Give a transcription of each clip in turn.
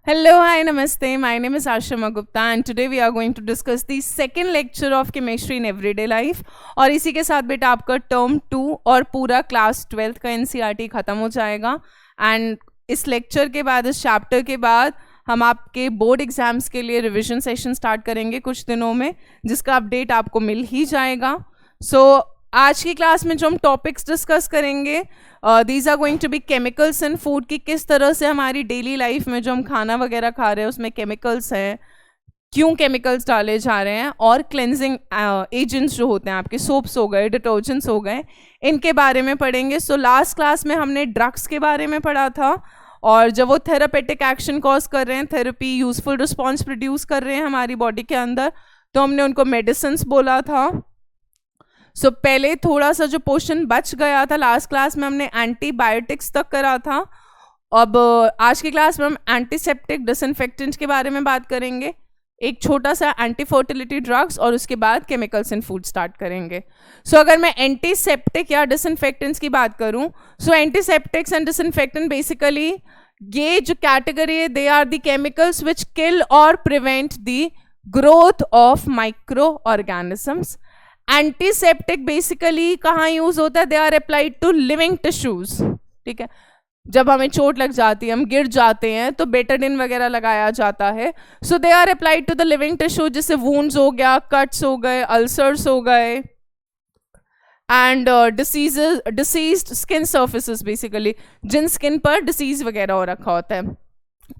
Hello, hi, namaste. My name is Ashrama Gupta and today we are going to discuss the second lecture of chemistry in everyday life. और इसी के साथ बेटा आपका term 2 और पूरा क्लास 12th का एनसीईआरटी खत्म हो जाएगा. एंड इस लेक्चर के बाद, इस चैप्टर के बाद हम आपके बोर्ड एग्जाम्स के लिए रिवीजन सेशन स्टार्ट करेंगे कुछ दिनों में, जिसका अपडेट आपको मिल ही जाएगा. आज की क्लास में जो हम टॉपिक्स डिस्कस करेंगे, these are going to be chemicals in food, की किस तरह से हमारी डेली लाइफ में जो हम खाना वगैरह खा रहे हैं उसमें केमिकल्स हैं, क्यों केमिकल्स डाले जा रहे हैं, और क्लेंजिंग एजेंट्स जो होते हैं आपके सोप्स हो गए, डिटर्जेंट्स हो गए, इनके बारे में पढ़ेंगे. लास्ट क्लास में हमने ड्रग्स के बारे में पढ़ा था, और जब वो थेरापेटिक एक्शन कॉज कर रहे हैं, थेरेपी यूजफुल रिस्पॉन्स प्रोड्यूस कर रहे हैं हमारी बॉडी के अंदर, तो हमने उनको मेडिसिन्स बोला था. पहले थोड़ा सा जो पोर्शन बच गया था लास्ट क्लास में, हमने एंटीबायोटिक्स तक करा था. अब आज की क्लास में हम एंटीसेप्टिक, डिसइंफेक्टेंट के बारे में बात करेंगे, एक छोटा सा एंटी फर्टिलिटी ड्रग्स, और उसके बाद केमिकल्स इन फूड स्टार्ट करेंगे. अगर मैं एंटीसेप्टिक या डिसइंफेक्टेंट्स की बात करूं, एंटीसेप्टिक्स एंड डिसइंफेक्टेंट बेसिकली ये जो कैटेगरी है, they are the chemicals which kill और prevent the growth of micro organisms. Antiseptic basically कहाँ यूज होता है? They are applied to living tissues. ठीक है, जब हमें चोट लग जाती है, हम गिर जाते हैं, तो बेटाडिन वगैरह लगाया जाता है. They are applied to the living tissue, जैसे वुंड्स हो गया, कट्स हो गए, अल्सर्स हो गए, and diseased skin surfaces, basically जिन स्किन पर डिसीज वगैरह हो रखा होता है.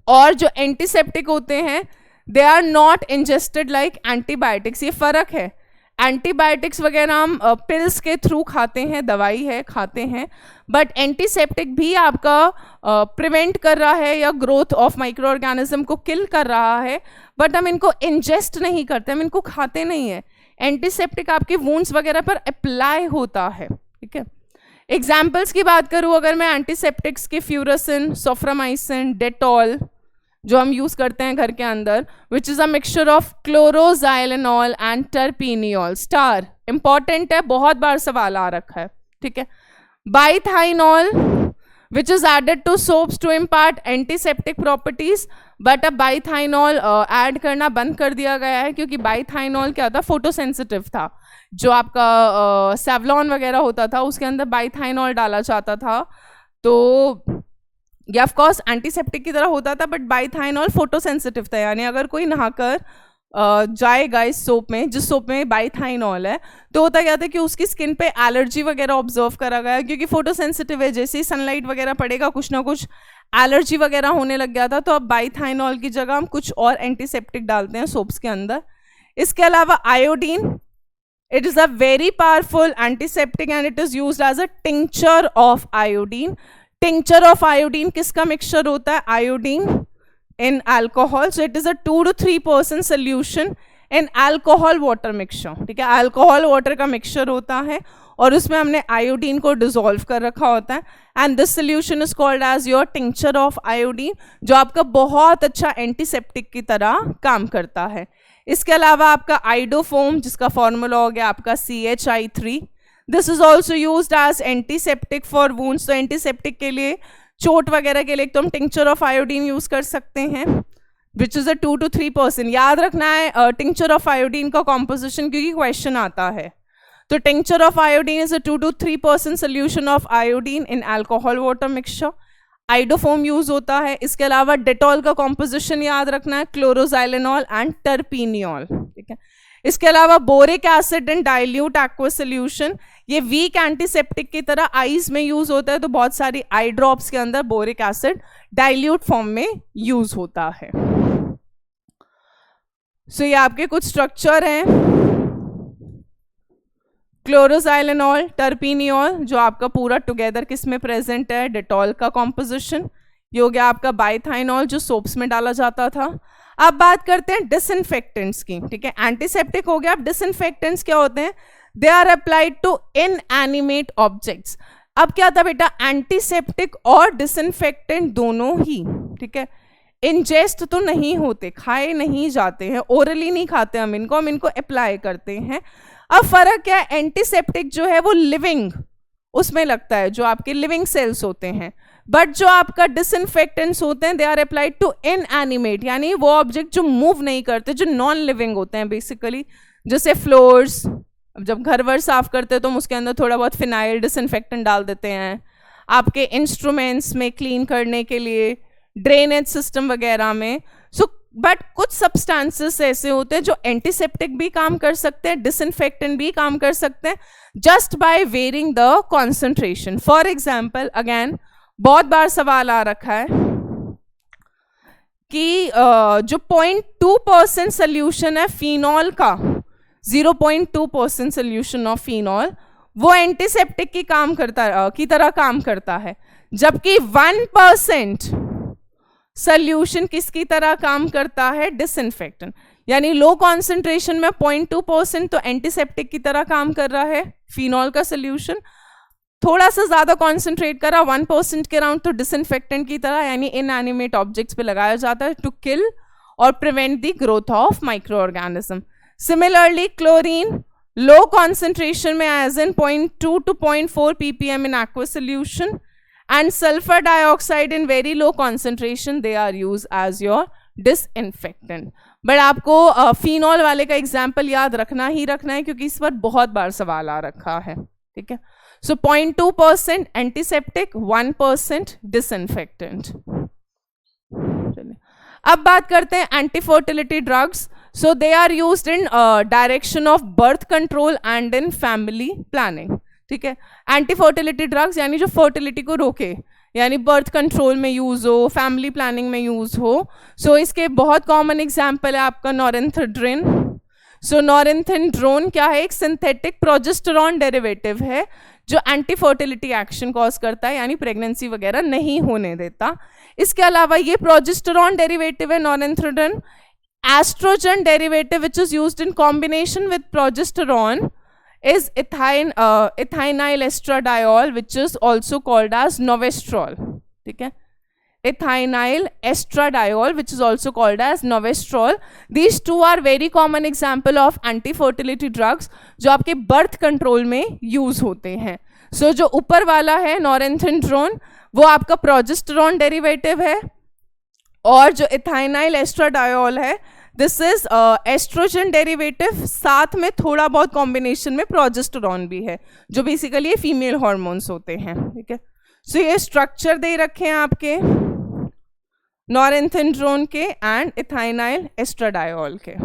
और जो एंटीसेप्टिक होते हैं, they are not ingested like antibiotics. ये फर्क है. एंटीबायोटिक्स वगैरह हम पिल्स के थ्रू खाते हैं, दवाई है खाते हैं, बट एंटीसेप्टिक भी आपका प्रिवेंट कर रहा है या ग्रोथ ऑफ माइक्रो ऑर्गेनिज्म को किल कर रहा है, बट हम इनको इंजेस्ट नहीं करते, हम इनको खाते नहीं है. एंटीसेप्टिक आपके वुंड्स वगैरह पर अप्लाई होता है. ठीक है, एग्जाम्पल्स की बात करूँ अगर मैं एंटीसेप्टिक्स के, फ्यूरासिन, सोफ्रामाइसिन, डेटॉल जो हम यूज करते हैं घर के अंदर, which is a mixture of chloroxylenol and terpineol. Star important है, बहुत बार सवाल आ रखा है. ठीक है, bithionol which is added to soaps to impart antiseptic properties, but अब बाइथाइनॉल ऐड करना बंद कर दिया गया है, क्योंकि बाइथाइनॉल क्या था, फोटोसेंसिटिव था. जो आपका सेवलॉन वगैरह होता था उसके अंदर बाइथाइनॉल डाला जाता था, तो ये ऑफ कोर्स एंटीसेप्टिक की तरह होता था, बट बाइथाइनॉल फोटोसेंसिटिव था. यानी अगर कोई नहाकर जाएगा इस सोप में, जिस सोप में बाइथाइनॉल है, तो होता क्या था कि उसकी स्किन पे एलर्जी वगैरह ऑब्जर्व करा गया, क्योंकि फोटोसेंसिटिव है, जैसे ही सनलाइट वगैरह पड़ेगा कुछ ना कुछ एलर्जी वगैरह होने लग गया था. तो अब बाइथाइनॉल की जगह हम कुछ और एंटीसेप्टिक डालते हैं सोप्स के अंदर. इसके अलावा iodine, it is a very powerful antiseptic and it is used as a tincture of iodine. Tincture of iodine किसका मिक्सचर होता है? Iodine in alcohol. So it is a 2 to 3% solution in alcohol water mixture. ठीक है, alcohol water का mixture होता है और उसमें हमने आयोडीन को डिसॉल्व कर रखा होता है, and this solution is called as your tincture of iodine, जो आपका बहुत अच्छा एंटीसेप्टिक की तरह काम करता है. इसके अलावा आपका आइडोफोम, जिसका फॉर्मूला हो गया आपका CHI3. This is also used as antiseptic for wounds. तो एंटीसेप्टिक के लिए, चोट वगैरह के लिए तो हम टिंक्चर ऑफ आयोडीन यूज कर सकते हैं, विच इज अ 2 to 3%. याद रखना है टिंक्चर ऑफ आयोडीन का कॉम्पोजिशन, क्योंकि क्वेश्चन आता है. तो tincture of iodine is a 2 to 3% solution of iodine in alcohol water mixture. Iodoform use होता है. इसके अलावा डेटॉल का कॉम्पोजिशन याद रखना है, क्लोरोजाइलेनॉल एंड टर्पिनियोल. ठीक है, इसके अलावा boric acid in dilute aqueous solution, ये वीक एंटीसेप्टिक की तरह आईज में यूज होता है, तो बहुत सारी आई ड्रॉप्स के अंदर बोरिक एसिड डाइल्यूट फॉर्म में यूज होता है. ये आपके कुछ स्ट्रक्चर हैं. क्लोरोजाइलेनॉल, टर्पिनियोल, जो आपका पूरा टुगेदर किस में प्रेजेंट है? डेटॉल का कॉम्पोजिशन. ये हो गया आपका बाइथाइनॉल, जो सोप्स में डाला जाता था. अब बात करते हैं डिसइंफेक्टेंट्स की. ठीक है, एंटीसेप्टिक हो गया. अब डिसइंफेक्टेंट्स क्या होते हैं? They are applied to inanimate objects. अब क्या था बेटा, एंटीसेप्टिक और डिसइंफेक्टेंट दोनों ही, ठीक है, इंजेस्ट तो नहीं होते, खाए नहीं जाते हैं, ओरली नहीं खाते हम इनको अप्लाई करते हैं. अब फर्क क्या है, एंटीसेप्टिक जो है वो लिविंग उसमें लगता है, जो आपके लिविंग सेल्स होते हैं। बट जो आपका डिसइंफेक्टेंट्स होते हैं they are applied to inanimate, यानी वो ऑब्जेक्ट जो मूव नहीं करते, जो नॉन लिविंग होते हैं बेसिकली, जैसे फ्लोर्स। जब घर वर साफ करते हैं तो हम उसके अंदर थोड़ा बहुत फिनाइल डिसइंफेक्टेंट डाल देते हैं, आपके इंस्ट्रूमेंट्स में क्लीन करने के लिए, ड्रेनेज सिस्टम वगैरह में। सो बट कुछ सब्सटेंसेस ऐसे होते हैं जो एंटीसेप्टिक भी काम कर सकते हैं, डिसइंफेक्टेंट भी काम कर सकते हैं, just by varying the concentration. For example, again बहुत बार सवाल आ रखा है कि जो 0.2% सोल्यूशन है फिनॉल का, 0.2% सोल्यूशन ऑफ फिनॉल, वो एंटीसेप्टिक की तरह काम करता है, जबकि 1% सोल्यूशन किसकी तरह काम करता है, डिसइंफेक्टेंट। यानी लो कॉन्सेंट्रेशन में 0.2% तो एंटीसेप्टिक की तरह काम कर रहा है फिनॉल का सोल्यूशन, थोड़ा सा ज्यादा कॉन्सेंट्रेट करा 1% के अराउंड तो डिसइंफेक्टेंट की तरह, यानी इनएनिमेट ऑब्जेक्ट्स पे लगाया जाता है टू किल और prevent the growth of micro organism. Similarly chlorine low concentration में as in 0.2 to 0.4 ppm in aqueous solution, and sulfur dioxide in very low concentration, they are used as your disinfectant. But आपको phenol वाले का example याद रखना ही रखना है, क्योंकि इस पर बहुत बार सवाल आ रखा है, ठीक है। So 0.2% antiseptic, 1% disinfectant. अब बात करते हैं anti fertility drugs. So they are used in direction of birth control and in family planning, ठीक है। एंटी फर्टिलिटी ड्रग्स यानी जो फर्टिलिटी को रोके, यानी बर्थ कंट्रोल में यूज हो, फैमिली प्लानिंग में यूज हो। सो इसके बहुत कॉमन एग्जाम्पल है आपका नॉरेंथेड्रिन। सो नॉरेंथेड्रोन क्या है, एक सिंथेटिक प्रोजेस्टेरॉन डेरिवेटिव है जो एंटी फर्टिलिटी एक्शन कॉज करता है, यानी प्रेगनेंसी वगैरह नहीं होने देता। इसके अलावा ये प्रोजेस्टेरॉन डेरिवेटिव है norethindrone. Estrogen derivative which is used in combination with progesterone is ethinyl estradiol, which is also called as novestrol, ठीक है। ethinyl estradiol, which is also called as novestrol. These two are very common example of anti fertility drugs जो आपके birth control में use होते हैं। सो जो ऊपर वाला है नॉरेंथेड्रोन, वो आपका प्रोजेस्टेरॉन डेरिवेटिव है, और जो ethinyl estradiol है दिस इज एस्ट्रोजन डेरिवेटिव, साथ में थोड़ा बहुत कॉम्बिनेशन में प्रोजेस्टेरॉन भी है, जो बेसिकली फीमेल हार्मोन्स होते हैं, ठीक है। सो ये स्ट्रक्चर दे रखे हैं आपके नॉरेंथेड्रोन के एंड ethinyl estradiol के।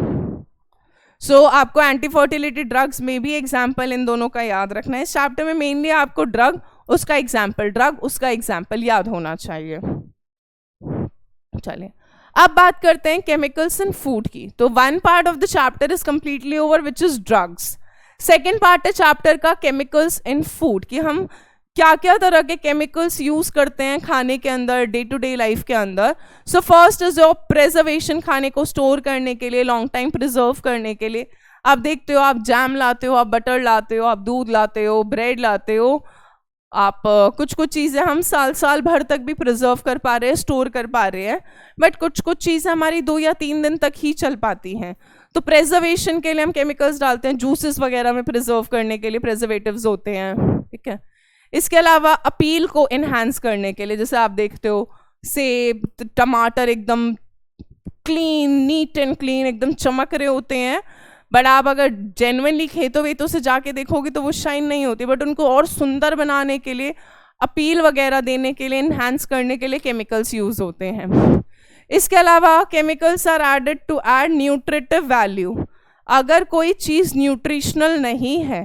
सो आपको एंटी फर्टिलिटी ड्रग्स में भी एग्जाम्पल इन दोनों का याद रखना है। इस चैप्टर में मेनली आपको ड्रग उसका एग्जाम्पल याद होना चाहिए। चलिए अब बात करते हैं केमिकल्स इन फूड की। तो one part of the chapter is completely over which is drugs. Second part है चैप्टर का केमिकल्स इन फूड, कि हम क्या क्या तरह के केमिकल्स यूज करते हैं खाने के अंदर, डे टू डे लाइफ के अंदर। So first is your preservation, खाने को स्टोर करने के लिए, लॉन्ग टाइम प्रिजर्व करने के लिए। आप देखते हो, आप जैम लाते हो, आप बटर लाते हो, आप दूध लाते हो, ब्रेड लाते हो, आप कुछ चीज़ें हम साल भर तक भी प्रिजर्व कर पा रहे हैं, स्टोर कर पा रहे हैं, बट कुछ चीज़ें हमारी 2 या 3 दिन तक ही चल पाती हैं। तो प्रिजर्वेशन के लिए हम केमिकल्स डालते हैं, जूसेस वगैरह में प्रिजर्व करने के लिए प्रिजर्वेटिव्स होते हैं, ठीक है। इसके अलावा अपील को इन्हांस करने के लिए, जैसे आप देखते हो सेब, टमाटर एकदम क्लीन, नीट एंड क्लीन, एकदम चमक रहे होते हैं, बट आप अगर जेन्युइनली खेतों वेतों से जाके देखोगे तो वो शाइन नहीं होती, बट उनको और सुंदर बनाने के लिए, अपील वगैरह देने के लिए, इन्हांस करने के लिए केमिकल्स यूज होते हैं। इसके अलावा chemicals are added to add nutritive value. अगर कोई चीज़ न्यूट्रिशनल नहीं है,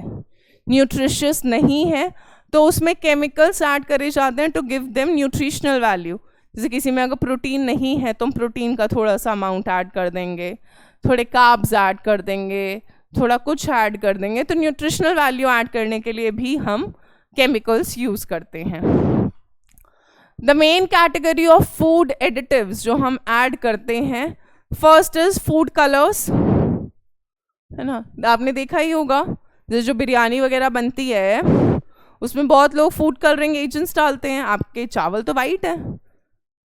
न्यूट्रिशियस नहीं है, तो उसमें केमिकल्स ऐड करे जाते हैं to give them nutritional value. जैसे किसी में अगर प्रोटीन नहीं है तो हम प्रोटीन का थोड़ा सा अमाउंट ऐड कर देंगे, थोड़े कार्ब्स ऐड कर देंगे, थोड़ा कुछ ऐड कर देंगे, तो न्यूट्रिशनल वैल्यू ऐड करने के लिए भी हम केमिकल्स यूज करते हैं। The main category of food additives जो हम ऐड करते हैं, फर्स्ट इज फूड कलर्स, है ना। आपने देखा ही होगा, जैसे जो बिरयानी वगैरह बनती है उसमें बहुत लोग फूड कलरिंग एजेंट्स डालते हैं। आपके चावल तो वाइट है,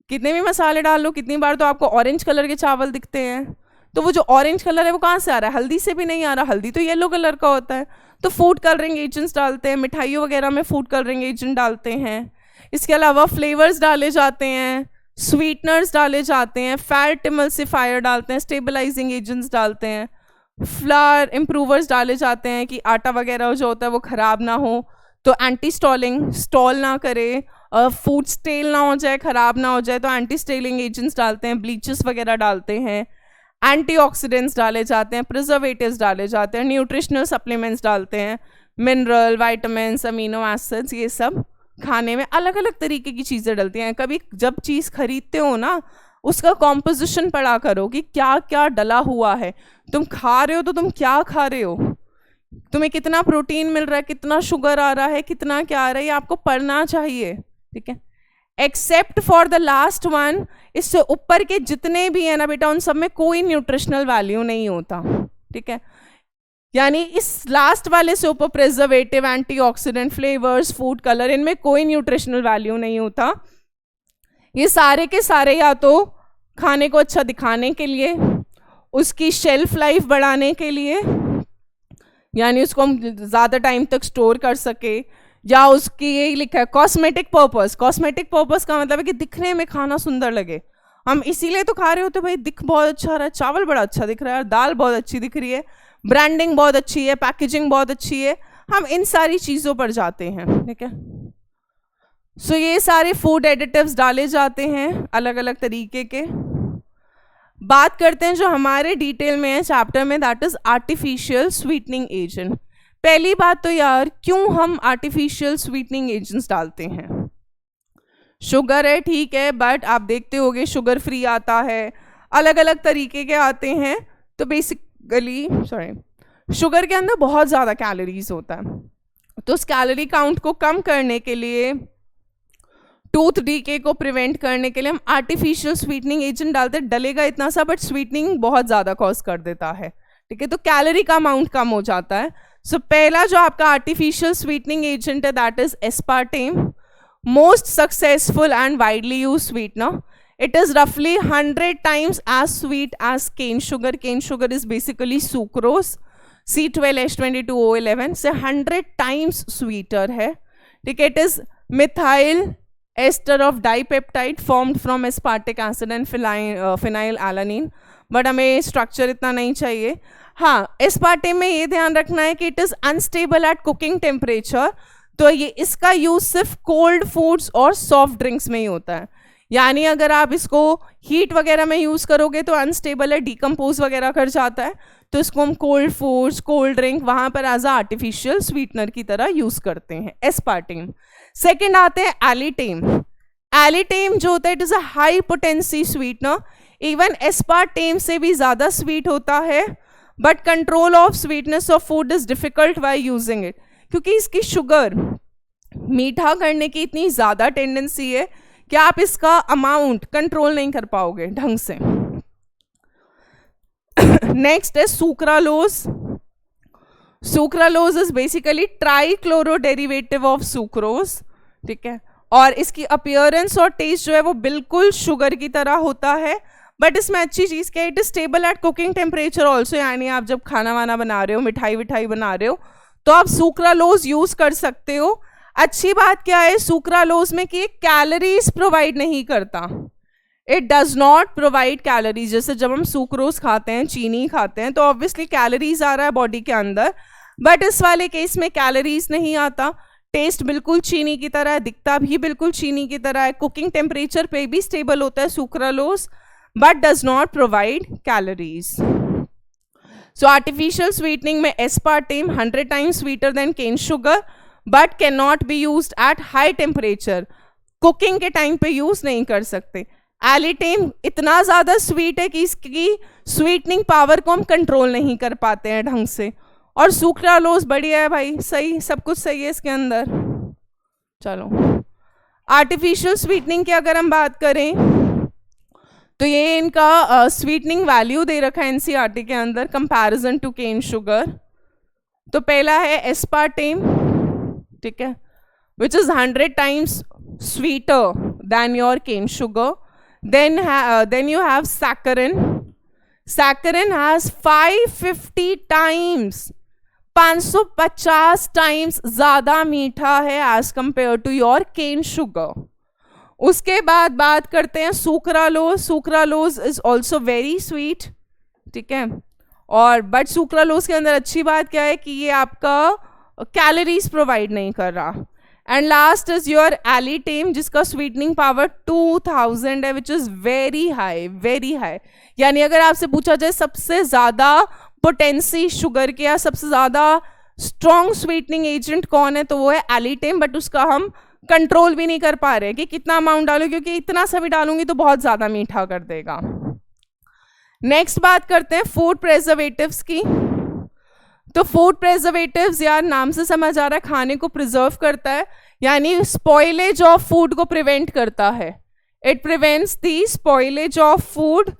कितने भी मसाले डाल लो, कितनी बार तो आपको ऑरेंज कलर के चावल दिखते हैं। तो वो जो ऑरेंज कलर है वो कहाँ से आ रहा है? हल्दी से भी नहीं आ रहा, हल्दी तो येलो कलर का होता है। तो फूड कलरिंग एजेंट्स डालते हैं, मिठाइयों वगैरह में फूड कलरिंग एजेंट डालते हैं। इसके अलावा फ्लेवर्स डाले जाते हैं, स्वीटनर्स डाले जाते हैं, फैट इमल्सिफायर डालते हैं, स्टेबलाइजिंग एजेंट्स डालते हैं, फ्लावर इम्प्रूवर्स डाले जाते हैं कि आटा वगैरह जो होता है वो ख़राब ना हो, तो एंटी स्टॉलिंग, स्टॉल ना करे, फूड स्टेल ना हो जाए, ख़राब ना हो जाए, तो एंटी स्टेलिंग एजेंट्स डालते हैं, ब्लीचेस वगैरह डालते हैं, एंटीऑक्सीडेंट्स डाले जाते हैं, प्रिजर्वेटिव्स डाले जाते हैं, न्यूट्रिशनल सप्लीमेंट्स डालते हैं, मिनरल, वाइटामिन्स, अमीनो एसिड्स, ये सब खाने में अलग अलग तरीके की चीज़ें डलती हैं। कभी जब चीज़ खरीदते हो ना, उसका कॉम्पोजिशन पढ़ा करो कि क्या क्या डला हुआ है। तुम खा रहे हो तो तुम क्या खा रहे हो, तुम्हें कितना प्रोटीन मिल रहा है, कितना शुगर आ रहा है, कितना क्या आ रहा है, ये आपको पढ़ना चाहिए, ठीक है। Except for the last one, इससे ऊपर के जितने भी है ना बेटा, उन सब में कोई न्यूट्रिशनल वैल्यू नहीं होता, ठीक है। यानी इस लास्ट वाले से ऊपर preservative, antioxidant, flavours, food colour, इनमें कोई न्यूट्रिशनल वैल्यू नहीं होता। ये सारे के सारे या तो खाने को अच्छा दिखाने के लिए, उसकी शेल्फ लाइफ बढ़ाने के लिए, यानी उसको हम ज़्यादा टाइम तक स्टोर कर सके, या उसकी यही लिखा है कॉस्मेटिक पर्पस। कॉस्मेटिक पर्पस का मतलब है कि दिखने में खाना सुंदर लगे, हम इसीलिए तो खा रहे होते भाई, दिख बहुत अच्छा रहा है, चावल बड़ा अच्छा दिख रहा है, दाल बहुत अच्छी दिख रही है, ब्रांडिंग बहुत अच्छी है, पैकेजिंग बहुत अच्छी है, हम इन सारी चीज़ों पर जाते हैं, ठीक है। सो ये सारे फूड एडिटिव्स डाले जाते हैं अलग अलग तरीके के। बात करते हैं जो हमारे डिटेल में है चैप्टर में, that is artificial sweetening agent. पहली बात तो यार, क्यों हम आर्टिफिशियल स्वीटनिंग एजेंट्स डालते हैं? शुगर है, ठीक है, बट आप देखते होगे शुगर फ्री आता है, अलग अलग तरीके के आते हैं। तो बेसिकली शुगर के अंदर बहुत ज़्यादा कैलोरीज होता है, तो उस कैलोरी काउंट को कम करने के लिए, टूथ डीके को प्रिवेंट करने के लिए हम आर्टिफिशियल स्वीटनिंग एजेंट डालते हैं। डलेगा इतना सा, बट स्वीटनिंग बहुत ज़्यादा कॉज कर देता है, ठीक है, तो कैलोरी का अमाउंट कम हो जाता है। सो पहला जो आपका आर्टिफिशियल स्वीटनिंग एजेंट है, that is aspartame, most successful and widely use sweetener. It is roughly 100 times as sweet as cane sugar. Cane sugar is basically sucrose, C12H22O11 से 100 times sweeter है, ठीक है। It is methyl ester of dipeptide formed from aspartic acid and phenylalanine, but हमें structure इतना नहीं चाहिए। हाँ, aspartame में ये ध्यान रखना है कि it is unstable at cooking temperature, तो ये इसका यूज सिर्फ कोल्ड फूड्स और सॉफ्ट ड्रिंक्स में ही होता है। यानी अगर आप इसको हीट वगैरह में यूज़ करोगे तो अनस्टेबल है, डिकम्पोज वगैरह कर जाता है, तो इसको हम कोल्ड फूड्स, कोल्ड ड्रिंक वहाँ पर एज अ आर्टिफिशियल स्वीटनर की तरह यूज़ करते हैं एस्पार्टेम। सेकेंड आते हैं एलिटेम। एलिटेम जो होता है, it is a high potency sweetener, even aspartame से भी ज़्यादा स्वीट होता है, but control of sweetness of food is difficult by using it, क्योंकि इसकी शुगर मीठा करने की इतनी ज़्यादा टेंडेंसी है कि आप इसका अमाउंट कंट्रोल नहीं कर पाओगे ढंग से। नेक्स्ट है sucralose. Sucralose is basically trichloro derivative of sucrose, ठीक है, और इसकी अपीयरेंस और टेस्ट जो है वो बिल्कुल शुगर की तरह होता है, बट इसमें अच्छी चीज़ क्या है, it is stable at cooking temperature also. यानी आप जब खाना वाना बना रहे हो, मिठाई विठाई बना रहे हो, तो आप सुक्रालोज यूज कर सकते हो। अच्छी बात क्या है सुक्रालोज में कि कैलोरीज प्रोवाइड नहीं करता, it does not provide calories. जैसे जब हम सुक्रोज खाते हैं, चीनी खाते हैं, तो ऑब्वियसली कैलोरीज आ रहा है बॉडी के अंदर, बट इस वाले केस में कैलोरीज नहीं आता। टेस्ट बिल्कुल चीनी की तरह है, दिखता भी बिल्कुल चीनी की तरह है, कुकिंग टेम्परेचर पे भी स्टेबल होता है sucralose, but does not provide calories. So artificial sweetening में aspartame 100 times sweeter than cane sugar, but can not be use at high temperature, cooking के टाइम पे यूज नहीं कर सकते। एलिटेम इतना ज़्यादा स्वीट है कि इसकी स्वीटनिंग पावर को हम कंट्रोल नहीं कर पाते हैं ढंग से। और सुक्रालोज बढ़िया है भाई, सही, सब कुछ सही है इसके अंदर। चलो, आर्टिफिशियल स्वीटनिंग की अगर हम बात करें तो ये इनका स्वीटनिंग वैल्यू दे रखा है एनसीईआरटी के अंदर, कंपैरिजन टू केन शुगर। तो पहला है एस्पार्टेम, ठीक है, which is 100 times sweeter than your cane sugar. Then you have saccharin. Saccharin has 550 times, 550 times ज्यादा मीठा है as compared to your cane sugar. उसके बाद बात करते हैं sucralose. Sucralose is also very sweet, ठीक है. और बट सुक्रालोज के अंदर अच्छी बात क्या है कि ये आपका कैलोरीज प्रोवाइड नहीं कर रहा. And last is your alitame, जिसका स्वीटनिंग पावर 2000 है, which is very high, very high. यानी अगर आपसे पूछा जाए सबसे ज्यादा पोटेंसी शुगर के या सबसे ज्यादा स्ट्रॉन्ग स्वीटनिंग एजेंट कौन है, तो वो है एलिटेम. बट उसका हम कंट्रोल भी नहीं कर पा रहे कि कितना अमाउंट डालो, क्योंकि इतना सा भी डालूंगी तो बहुत ज्यादा मीठा कर देगा. नेक्स्ट बात करते हैं फूड प्रेजर्वेटिव्स की. तो फूड प्रेजर्वेटिव्स यार नाम से समझ आ रहा है खाने को प्रिजर्व करता है, यानी स्पॉइलेज ऑफ फूड को प्रिवेंट करता है. It prevents the spoilage of food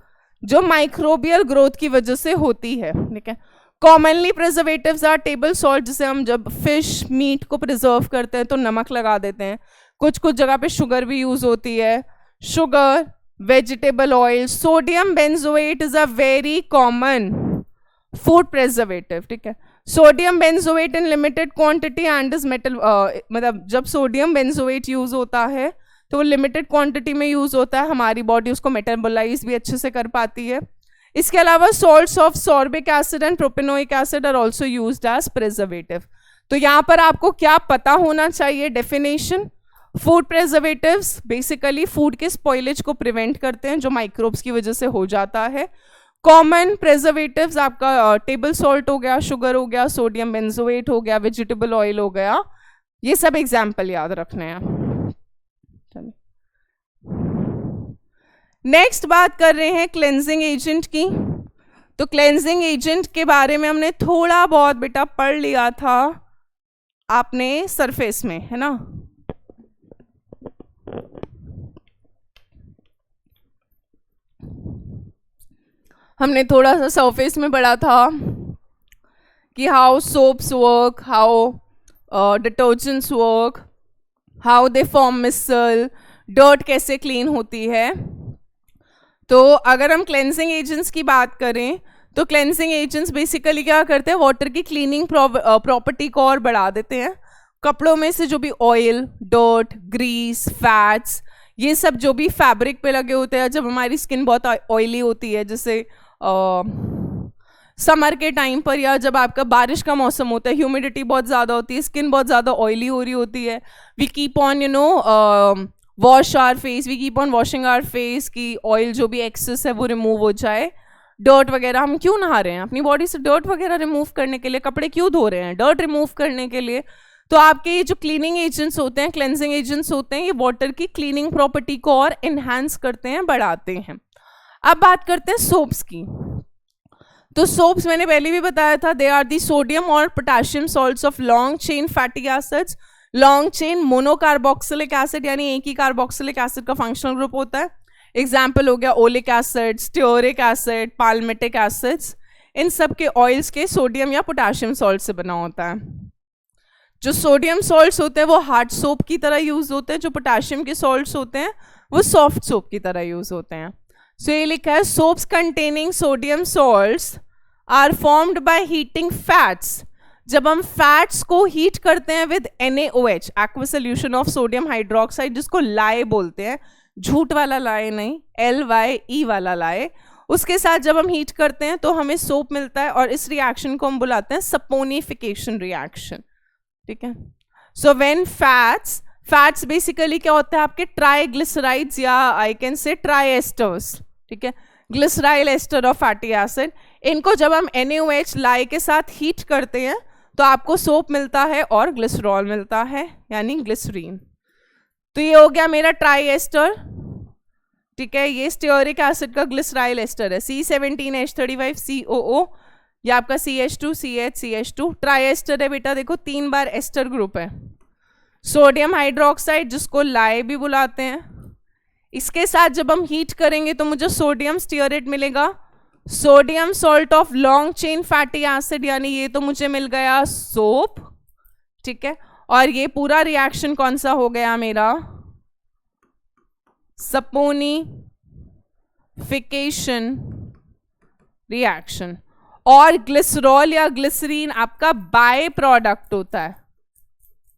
जो माइक्रोबियल ग्रोथ की वजह से होती है, ठीक है. Commonly preservatives are table salt, जिसे हम जब फिश मीट को प्रिजर्व करते हैं तो नमक लगा देते हैं. कुछ कुछ जगह पे शुगर भी यूज होती है, sugar, vegetable oil. Sodium benzoate is a very common food preservative, ठीक है. Sodium benzoate in limited quantity and is metal, मतलब जब सोडियम बेंजोएट यूज होता है तो वो लिमिटेड क्वांटिटी में यूज होता है, हमारी बॉडी उसको मेटाबोलाइज भी अच्छे से कर पाती है. इसके अलावा salts of sorbic acid and propanoic acid are also used as preservative. तो यहाँ पर आपको क्या पता होना चाहिए, definition. Food preservatives basically food के स्पॉइलेज को प्रिवेंट करते हैं जो माइक्रोब्स की वजह से हो जाता है. कॉमन प्रिजर्वेटिव्स आपका टेबल सॉल्ट हो गया, शुगर हो गया, सोडियम बेंजोएट हो गया, वेजिटेबल ऑयल हो गया. ये सब एग्जाम्पल याद रखने हैं. नेक्स्ट बात कर रहे हैं क्लेंजिंग एजेंट की. तो क्लेंजिंग एजेंट के बारे में हमने थोड़ा बहुत बेटा पढ़ लिया था आपने सरफेस में, है ना. हमने थोड़ा सा सरफेस में पढ़ा था कि how soaps work, how detergents work, how they form micelle, dirt कैसे क्लीन होती है. तो अगर हम क्लेंजिंग एजेंट्स की बात करें तो क्लेंजिंग एजेंट्स बेसिकली क्या करते हैं, वाटर की क्लीनिंग प्रॉपर्टी को और बढ़ा देते हैं. कपड़ों में से जो भी ऑयल, डर्ट, ग्रीस, फैट्स, ये सब जो भी फैब्रिक पे लगे होते हैं, जब हमारी स्किन बहुत ऑयली होती है, जैसे समर के टाइम पर या जब आपका बारिश का मौसम होता है, ह्यूमिडिटी बहुत ज़्यादा होती है, स्किन बहुत ज़्यादा ऑयली हो रही होती है, we keep on wash our face, we keep on washing our face कि ऑयल जो भी एक्सेस है वो रिमूव हो जाए. डर्ट वगैरह, हम क्यों नहा रहे हैं, अपनी बॉडी से डर्ट वगैरह रिमूव करने के लिए. कपड़े क्यों धो रहे हैं, डर्ट रिमूव करने के लिए. तो आपके ये जो क्लीनिंग एजेंट्स होते हैं, क्लेंजिंग एजेंट्स होते हैं, ये वाटर की क्लीनिंग प्रॉपर्टी को और इन्हांस करते हैं, बढ़ाते हैं. अब बात करते हैं सोप्स की. तो सोप्स मैंने पहले भी बताया था, दे आर दी सोडियम और potassium salts of long chain fatty acids. Long chain monocarboxylic acid, यानी एक ही कार्बोक्सिलिक एसिड का फंक्शनल ग्रुप होता है. एग्जाम्पल हो गया oleic acid, stearic acid, palmitic acids. इन सब के ऑयल्स के सोडियम या पोटेशियम सॉल्ट से बना होता है. जो सोडियम सॉल्ट्स होते हैं वो हार्ड सोप की तरह यूज होते हैं, जो पोटेशियम के सॉल्ट्स होते हैं वो सॉफ्ट सोप की तरह यूज होते हैं. सो ये लिखा है soaps containing sodium salts are formed by heating fats. जब हम फैट्स को हीट करते हैं with NaOH, aqueous solution of sodium hydroxide, जिसको लाए बोलते हैं, झूठ वाला लाए नहीं, LYE वाला लाए, उसके साथ जब हम हीट करते हैं तो हमें सोप मिलता है. और इस रिएक्शन को हम बुलाते हैं सपोनिफिकेशन रिएक्शन, ठीक है. सो व्हेन फैट्स बेसिकली क्या होता है, आपके ट्राइग्लिसराइड्स या आई कैन से ट्राइएस्टर्स, ठीक है, glyceryl ester of fatty acid. इनको जब हम NaOH लाए के साथ हीट करते हैं तो आपको सोप मिलता है और ग्लिसरॉल मिलता है, यानी ग्लिसरीन. तो ये हो गया मेरा ट्राइएस्टर, ठीक है. ये स्टियोरिक एसिड का ग्लिसराइल एस्टर है, C17H35COO, ये आपका CH2CH2. ट्राइएस्टर है बेटा, देखो 3 बार एस्टर ग्रुप है. सोडियम हाइड्रोक्साइड, जिसको लाए भी बुलाते हैं, इसके साथ जब हम हीट करेंगे तो मुझे सोडियम स्टियरेट मिलेगा. Sodium salt of long chain fatty acid, यानी ये तो मुझे मिल गया सोप, ठीक है. और ये पूरा रिएक्शन कौन सा हो गया मेरा, सपोनिफिकेशन रिएक्शन। और ग्लिसरॉल या ग्लिसरीन आपका बाय प्रोडक्ट होता है।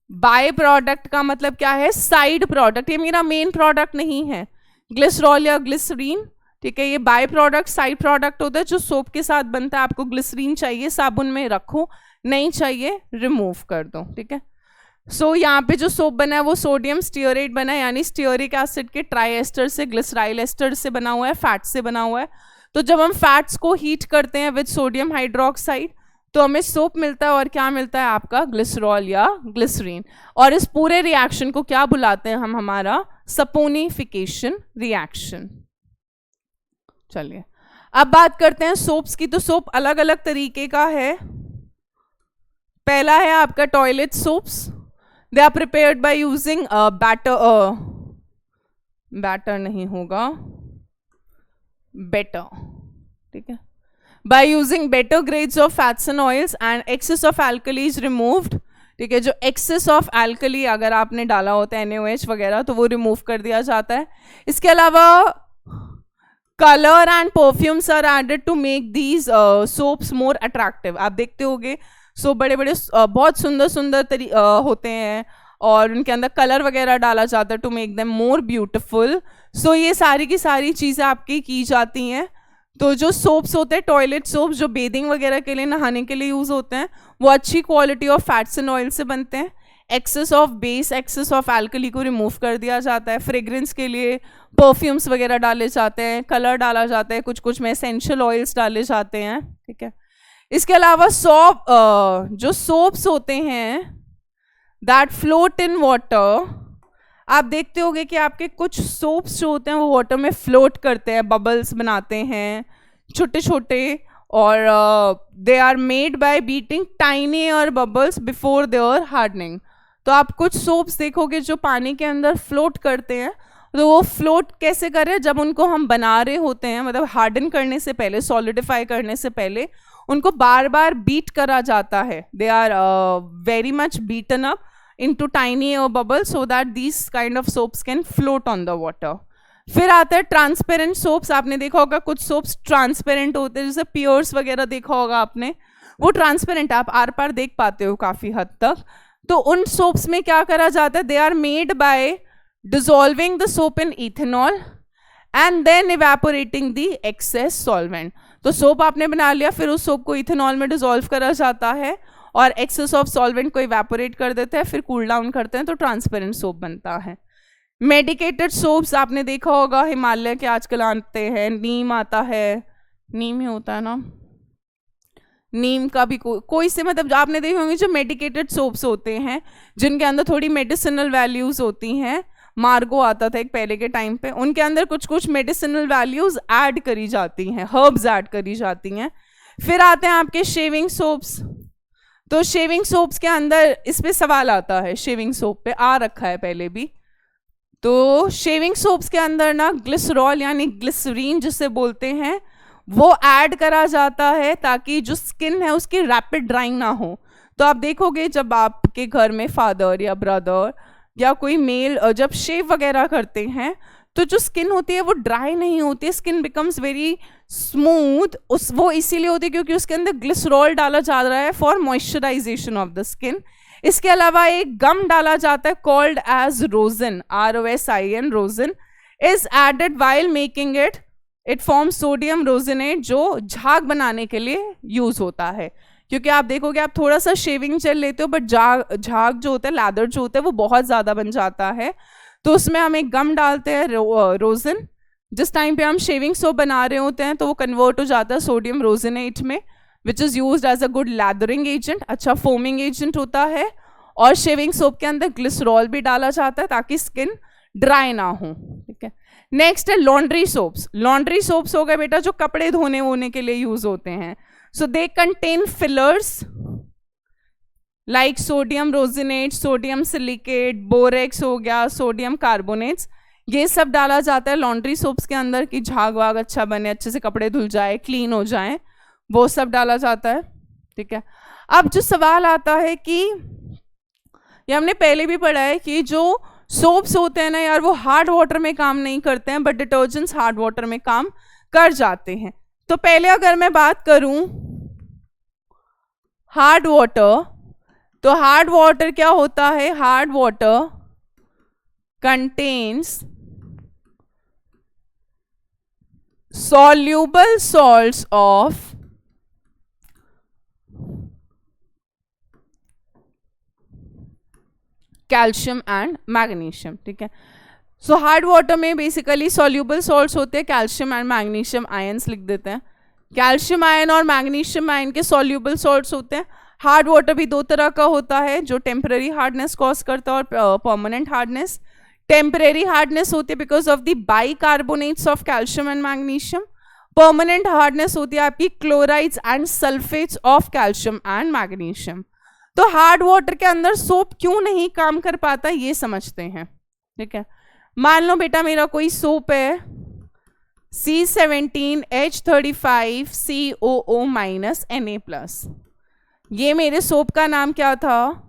बाय प्रोडक्ट का मतलब क्या है? Side product. ये मेरा मेन प्रोडक्ट नहीं है ग्लिसरॉल या ग्लिसरीन, ठीक है। ये बाय प्रोडक्ट, साइड प्रोडक्ट होता है जो सोप के साथ बनता है। आपको ग्लिसरीन चाहिए, साबुन में रखो, नहीं चाहिए रिमूव कर दो, ठीक है। सो यहाँ पे जो सोप बना है वो सोडियम स्टीयरेट बना है, यानी स्टीयरिक एसिड के ट्राई एस्टर से, ग्लिसराइल एस्टर से बना हुआ है, फैट से बना हुआ है। तो जब हम फैट्स को हीट करते हैं विद सोडियम हाइड्रोक्साइड तो हमें सोप मिलता है, और क्या मिलता है आपका? ग्लिसरॉल या ग्लिसरीन। और इस पूरे रिएक्शन को क्या बुलाते हैं हम? हमारा सपोनिफिकेशन रिएक्शन। चलिए अब बात करते हैं सोप्स की। तो सोप अलग अलग तरीके का है। पहला है आपका toilet soaps. They are prepared by using batter नहीं होगा, बेटर, ठीक है। By using better grades of fats and oils and excess of alkali is removed, ठीक है। जो एक्सेस ऑफ एल्कली अगर आपने डाला होता है NaOH वगैरह तो वो रिमूव कर दिया जाता है। इसके अलावा colour and perfumes are added to make these soaps more attractive. आप देखते होगे सो बड़े बड़े बहुत सुंदर सुंदर होते हैं और उनके अंदर कलर वगैरह डाला जाता है to make them more beautiful. So ये सारी की सारी चीज़ें आपकी की जाती हैं। तो जो सोप्स होते हैं, टॉयलेट सोप्स जो बेदिंग वगैरह के लिए, नहाने के लिए यूज़ होते हैं, वो अच्छी quality of fats and oil से बनते हैं। Excess of base, excess of alkali को रिमूव कर दिया जाता है। फ्रेग्रेंस के लिए परफ्यूम्स वगैरह डाले जाते हैं, कलर डाला जाता है, कुछ कुछ में एसेंशियल ऑयल्स डाले जाते हैं, ठीक है। इसके अलावा जो सोप्स होते हैं दैट फ्लोट इन वाटर, आप देखते होंगे कि आपके कुछ सोप्स जो होते हैं वो वाटर में फ्लोट करते हैं, बबल्स बनाते हैं छोटे छोटे, और they are made by beating tiny air bubbles before their hardening. तो आप कुछ सोप्स देखोगे जो पानी के अंदर फ्लोट करते हैं। तो वो फ्लोट कैसे करें? जब उनको हम बना रहे होते हैं, मतलब हार्डन करने से पहले, सॉलिडिफाई करने से पहले उनको बार बार बीट करा जाता है। They are very much beaten up into tiny air bubbles so that these kind of soaps can float on the water. फिर आता है ट्रांसपेरेंट सोप्स। आपने देखा होगा कुछ सोप्स ट्रांसपेरेंट होते हैं, जैसे पियर्स वगैरह देखा होगा आपने, वो ट्रांसपेरेंट, आप आर पार देख पाते हो काफ़ी हद तक। तो उन सोप्स में क्या करा जाता है? They are made by dissolving the soap in ethanol and then evaporating the excess solvent. तो सोप आपने बना लिया, फिर उस सोप को इथेनॉल में डिजोल्व करा जाता है और एक्सेस ऑफ सॉल्वेंट को इवेपोरेट कर देते हैं, फिर कूल डाउन करते हैं, तो ट्रांसपेरेंट सोप बनता है। मेडिकेटेड सोप्स आपने देखा होगा, हिमालय के आजकल आते हैं, नीम आता है, नीम ही होता है ना, नीम का भी कोई से, मतलब आपने देखे होंगे जो मेडिकेटेड सोप्स होते हैं जिनके अंदर थोड़ी मेडिसिनल वैल्यूज होती हैं। मार्गो आता था एक पहले के टाइम पे, उनके अंदर कुछ कुछ मेडिसिनल वैल्यूज ऐड करी जाती हैं, हर्ब्स ऐड करी जाती हैं। फिर आते हैं आपके शेविंग सोप्स। तो शेविंग सोप्स के अंदर इस पे सवाल आता है, शेविंग सोप पे आ रखा है पहले भी। तो शेविंग सोप्स के अंदर ना ग्लिसरॉल यानी ग्लिसरीन जिसे बोलते हैं वो ऐड करा जाता है ताकि जो स्किन है उसकी रैपिड ड्राइंग ना हो। तो आप देखोगे जब आपके घर में फादर या ब्रदर या कोई मेल जब शेव वगैरह करते हैं तो जो स्किन होती है वो ड्राई नहीं होती है, स्किन बिकम्स वेरी स्मूथ। वो इसीलिए होती है क्योंकि उसके अंदर ग्लिसरॉल डाला जा रहा है for moisturisation of the skin. इसके अलावा एक गम डाला जाता है called as rosin, ROSIN, rosin is added while making it form sodium rosinate, जो झाग बनाने के लिए यूज होता है। क्योंकि आप देखोगे आप थोड़ा सा शेविंग जेल लेते हो बट झाग जो होता है, लैदर जो होता है वो बहुत ज़्यादा बन जाता है, तो उसमें हम एक गम डालते हैं रोजिन। जिस टाइम पे हम शेविंग सोप बना रहे होते हैं तो वो कन्वर्ट हो जाता है सोडियम रोजिनेट में, which is used as a good lathering agent, अच्छा फोमिंग एजेंट होता है। और शेविंग सोप के अंदर ग्लिसरॉल भी डाला जाता है ताकि स्किन ड्राई ना हो, ठीक है। नेक्स्ट है लॉन्ड्री सोप्स। लॉन्ड्री सोप्स हो गए बेटा जो कपड़े धोने वोने के लिए यूज होते हैं। So they contain fillers like sodium rosinate, sodium silicate, borax हो गया, सोडियम कार्बोनेट्स, ये सब डाला जाता है लॉन्ड्री सोप्स के अंदर कि झाग वाग अच्छा बने, अच्छे से कपड़े धुल जाए, क्लीन हो जाए, वो सब डाला जाता है, ठीक है। अब जो सवाल आता है कि ये हमने पहले भी पढ़ा है कि जो सोप्स होते हैं ना यार वो हार्ड वाटर में काम नहीं करते हैं बट डिटर्जेंट्स हार्ड वाटर में काम कर जाते हैं। तो पहले अगर मैं बात करूं हार्ड वाटर, तो हार्ड वाटर क्या होता है? Hard water contains soluble salts of calcium and magnesium. ठीक है, सो हार्ड वाटर में बेसिकली सॉल्यूबल सॉल्ट्स होते हैं, कैल्शियम एंड मैग्नीशियम आयंस लिख देते हैं। कैल्शियम आयन और मैग्नीशियम आयन के सॉल्यूबल सॉल्ट्स होते हैं। हार्ड वाटर भी दो तरह का होता है, जो टेम्पररी हार्डनेस कॉज करता है और परमानेंट हार्डनेस। टेम्पररी हार्डनेस होती है because of the bicarbonates of calcium and magnesium. Permanent hardness होती है आपकी chlorides and sulphates of calcium and magnesium. तो हार्ड वाटर के अंदर सोप क्यों नहीं काम कर पाता ये समझते हैं। ठीक है, मान लो बेटा मेरा कोई सोप है C17H35COO- Na+। ये मेरे सोप का नाम क्या था?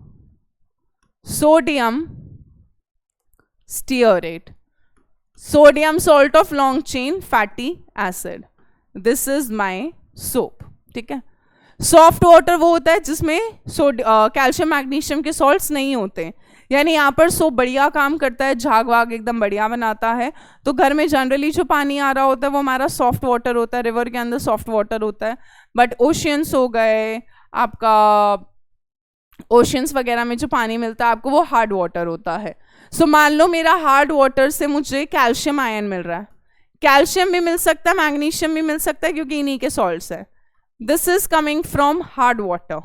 Sodium stearate, sodium salt of long chain fatty acid. This is my soap. ठीक है, सॉफ्ट वाटर वो होता है जिसमें कैल्शियम मैग्नीशियम के सॉल्ट्स नहीं होते, यानी यहाँ पर सोप बढ़िया काम करता है, झाग वाग एकदम बढ़िया बनाता है। तो घर में जनरली जो पानी आ रहा होता है वो हमारा सॉफ्ट वाटर होता है, रिवर के अंदर सॉफ्ट वाटर होता है। बट ओशियंस हो गए आपका, ओशियंस वगैरह में जो पानी मिलता है आपको वो हार्ड वाटर होता है। सो मान लो मेरा हार्ड वाटर से मुझे कैल्शियम आयन मिल रहा है, कैल्शियम भी मिल सकता है, मैग्नीशियम भी मिल सकता है क्योंकि इन्हीं के सॉल्ट्स है। This is coming from hard water.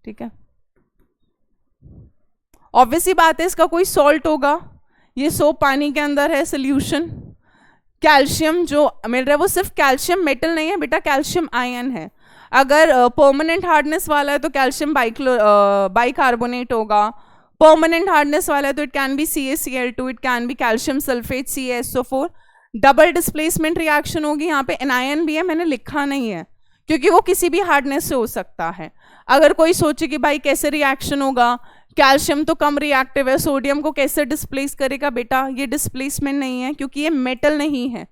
ठीक है, ऑब्वियसली बात है इसका कोई सॉल्ट होगा, ये सोप पानी के अंदर है सोल्यूशन। कैल्शियम जो मिल रहा है वो सिर्फ कैल्शियम मेटल नहीं है बेटा, कैल्शियम आयन है। अगर परमानेंट हार्डनेस वाला है तो कैल्शियम बाइकार्बोनेट होगा। परमानेंट हार्डनेस वाला है तो it can be CaCl2, it can be calcium sulphate CaSO4। Double displacement reaction होगी। यहाँ पे एनायन भी है, मैंने लिखा नहीं है क्योंकि वो किसी भी हार्डनेस से हो सकता है। अगर कोई सोचे कि भाई कैसे रिएक्शन होगा, कैल्शियम तो कम रिएक्टिव है, सोडियम को कैसे डिस्प्लेस करेगा? बेटा ये डिस्प्लेसमेंट नहीं है क्योंकि ये मेटल नहीं है,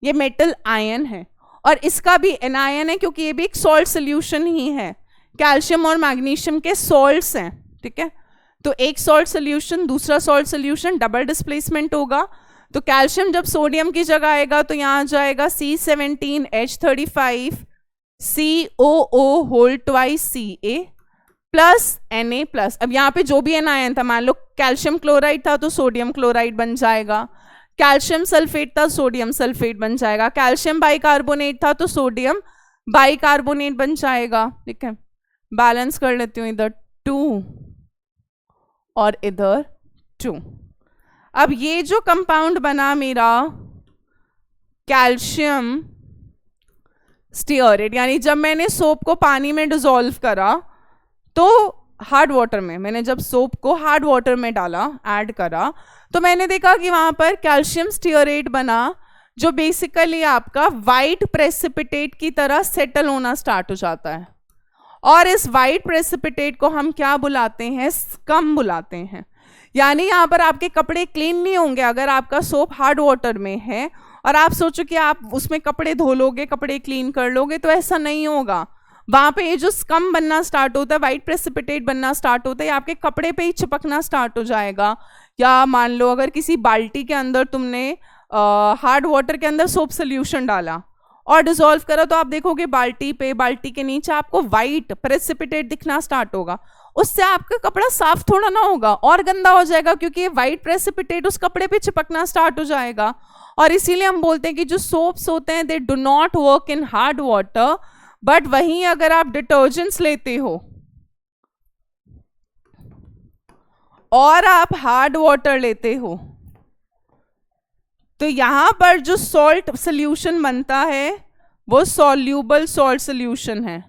ये मेटल आयन है। और इसका भी एनायन है क्योंकि ये भी एक सॉल्ट सोल्यूशन ही है। कैल्शियम और मैग्नीशियम के सॉल्ट्स हैं। ठीक है, तो एक सॉल्ट सोल्यूशन दूसरा सॉल्ट सोल्यूशन, डबल डिस्प्लेसमेंट होगा। तो कैल्शियम जब सोडियम की जगह आएगा तो यहाँ आ जाएगा C17H35COO2Ca+Na+। अब यहाँ पे जो भी एनायन था, मान लो कैल्शियम क्लोराइड था तो सोडियम क्लोराइड बन जाएगा, कैल्शियम सल्फेट था सोडियम सल्फेट बन जाएगा, कैल्शियम बाइकार्बोनेट था तो सोडियम बाइकार्बोनेट बन जाएगा। ठीक है, बैलेंस कर लेती हूँ, इधर 2 और इधर 2। अब ये जो कंपाउंड बना मेरा कैल्शियम स्टीयरेट, यानी जब मैंने सोप को पानी में डिसॉल्व करा तो हार्ड वाटर में, मैंने जब सोप को हार्ड वाटर में डाला, ऐड करा, तो मैंने देखा कि वहां पर कैल्शियम स्टीयरेट बना जो बेसिकली आपका वाइट प्रेसिपिटेट की तरह सेटल होना स्टार्ट हो जाता है। और इस वाइट प्रेसिपिटेट को हम क्या बुलाते हैं? स्कम बुलाते हैं। यानी यहाँ पर आपके कपड़े क्लीन नहीं होंगे अगर आपका सोप हार्ड वाटर में है और आप सोचो कि आप उसमें कपड़े धो लोगे, कपड़े क्लीन कर लोगे, तो ऐसा नहीं होगा। वहां पे ये जो स्कम बनना स्टार्ट होता है, वाइट प्रेसिपिटेट बनना स्टार्ट होता है, आपके कपड़े पे ही चिपकना स्टार्ट हो जाएगा। या मान लो अगर किसी बाल्टी के अंदर तुमने हार्ड वाटर के अंदर सोप सोल्यूशन डाला और डिसॉल्व करा, तो आप देखोगे बाल्टी पे, बाल्टी के नीचे आपको वाइट प्रेसिपिटेट दिखना स्टार्ट होगा। उससे आपका कपड़ा साफ थोड़ा ना होगा और गंदा हो जाएगा, क्योंकि ये वाइट प्रेसिपिटेट उस कपड़े पे चिपकना स्टार्ट हो जाएगा। और इसीलिए हम बोलते हैं कि जो सोप्स होते हैं they do not work in hard water. But वहीं अगर आप डिटर्जेंट्स लेते हो और आप हार्ड वाटर लेते हो, तो यहां पर जो सॉल्ट सोल्यूशन बनता है वो सॉल्यूबल सॉल्ट सोल्यूशन है।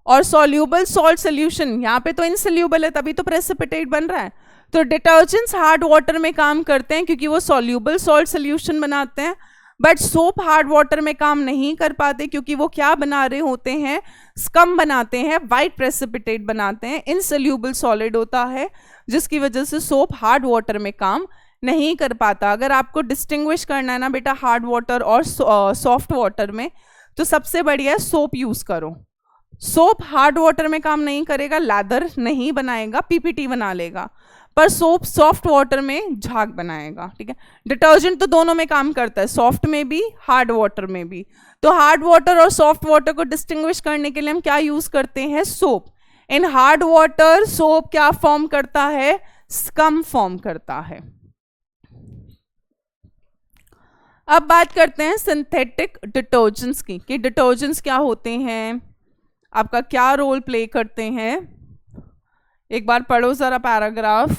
और सॉल्यूबल सॉल्ट सोल्यूशन यहाँ पे तो इनसोल्यूबल है, तभी तो प्रेसिपिटेट बन रहा है। तो डिटर्जेंट्स हार्ड वाटर में काम करते हैं क्योंकि वो सॉल्यूबल सॉल्ट सोल्यूशन बनाते हैं। बट सोप हार्ड वाटर में काम नहीं कर पाते क्योंकि वो क्या बना रहे होते हैं? स्कम बनाते हैं, वाइट प्रेसिपिटेट बनाते हैं, इनसोल्यूबल सॉलिड होता है, जिसकी वजह से सोप हार्ड वाटर में काम नहीं कर पाता। अगर आपको डिस्टिंग्विश करना है ना बेटा हार्ड वाटर और सॉफ्ट वाटर में, तो सबसे बढ़िया है सोप यूज करो। सोप हार्ड वाटर में काम नहीं करेगा, लैदर नहीं बनाएगा, पीपीटी बना लेगा, पर सोप सॉफ्ट वाटर में झाग बनाएगा। ठीक है, डिटर्जेंट तो दोनों में काम करता है, सॉफ्ट में भी हार्ड वाटर में भी। तो हार्ड वाटर और सॉफ्ट वाटर को डिस्टिंग्विश करने के लिए हम क्या यूज करते हैं, सोप। इन हार्ड वाटर सोप क्या फॉर्म करता है, स्कम फॉर्म करता है। अब बात करते हैं सिंथेटिक डिटर्जेंट्स की, कि डिटर्जेंट्स क्या होते हैं, आपका क्या रोल प्ले करते हैं। एक बार पढ़ो जरा पैराग्राफ।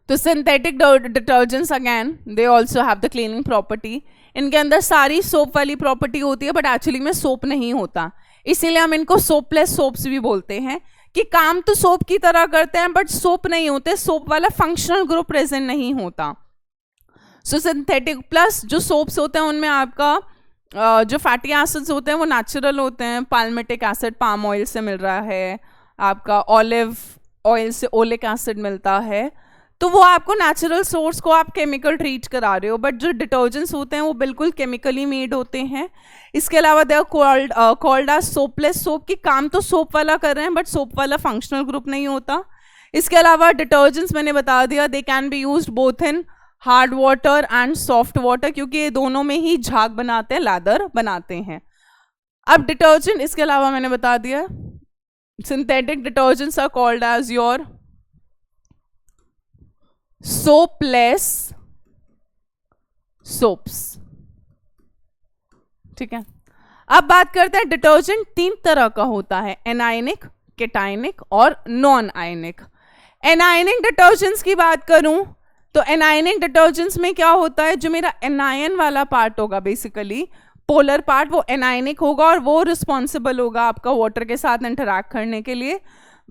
तो synthetic detergents again they also have the cleaning property. इनके अंदर सारी सोप वाली प्रॉपर्टी होती है, बट एक्चुअली में सोप नहीं होता, इसीलिए हम इनको सोपलेस सोप्स भी बोलते हैं, कि काम तो सोप की तरह करते हैं बट सोप नहीं होते, सोप वाला फंक्शनल ग्रुप प्रेजेंट नहीं होता। सो सिंथेटिक प्लस जो सोप्स होते हैं उनमें आपका जो फैटी एसिड्स होते हैं वो नेचुरल होते हैं। पाल्मेटिक एसिड पाम ऑयल से मिल रहा है, आपका ऑलिव ऑयल से ओलिक एसिड मिलता है, तो वो आपको नेचुरल सोर्स को आप केमिकल ट्रीट करा रहे हो। बट जो डिटर्जेंट्स होते हैं वो बिल्कुल केमिकली मेड होते हैं। इसके अलावा they are called as soapless soap, की काम तो सोप वाला कर रहे हैं बट सोप वाला फंक्शनल ग्रुप नहीं होता। इसके अलावा डिटर्जेंट्स मैंने बता दिया they can be used both in hard water and soft water, क्योंकि ये दोनों में ही झाग बनाते हैं, लैदर बनाते हैं। अब डिटर्जेंट, इसके अलावा मैंने बता दिया synthetic detergents are called as your soapless soaps. ठीक है, अब बात करते हैं डिटर्जेंट तीन तरह का होता है, एनायनिक, केटायनिक और नॉन आयनिक। एनायनिक डिटर्जेंट्स की बात करूं तो एनायनिक डिटर्जेंट्स में क्या होता है, जो मेरा एनायन वाला पार्ट होगा, बेसिकली पोलर पार्ट, वो एनायनिक होगा और वो रिस्पॉन्सिबल होगा आपका वाटर के साथ इंटरैक्ट करने के लिए।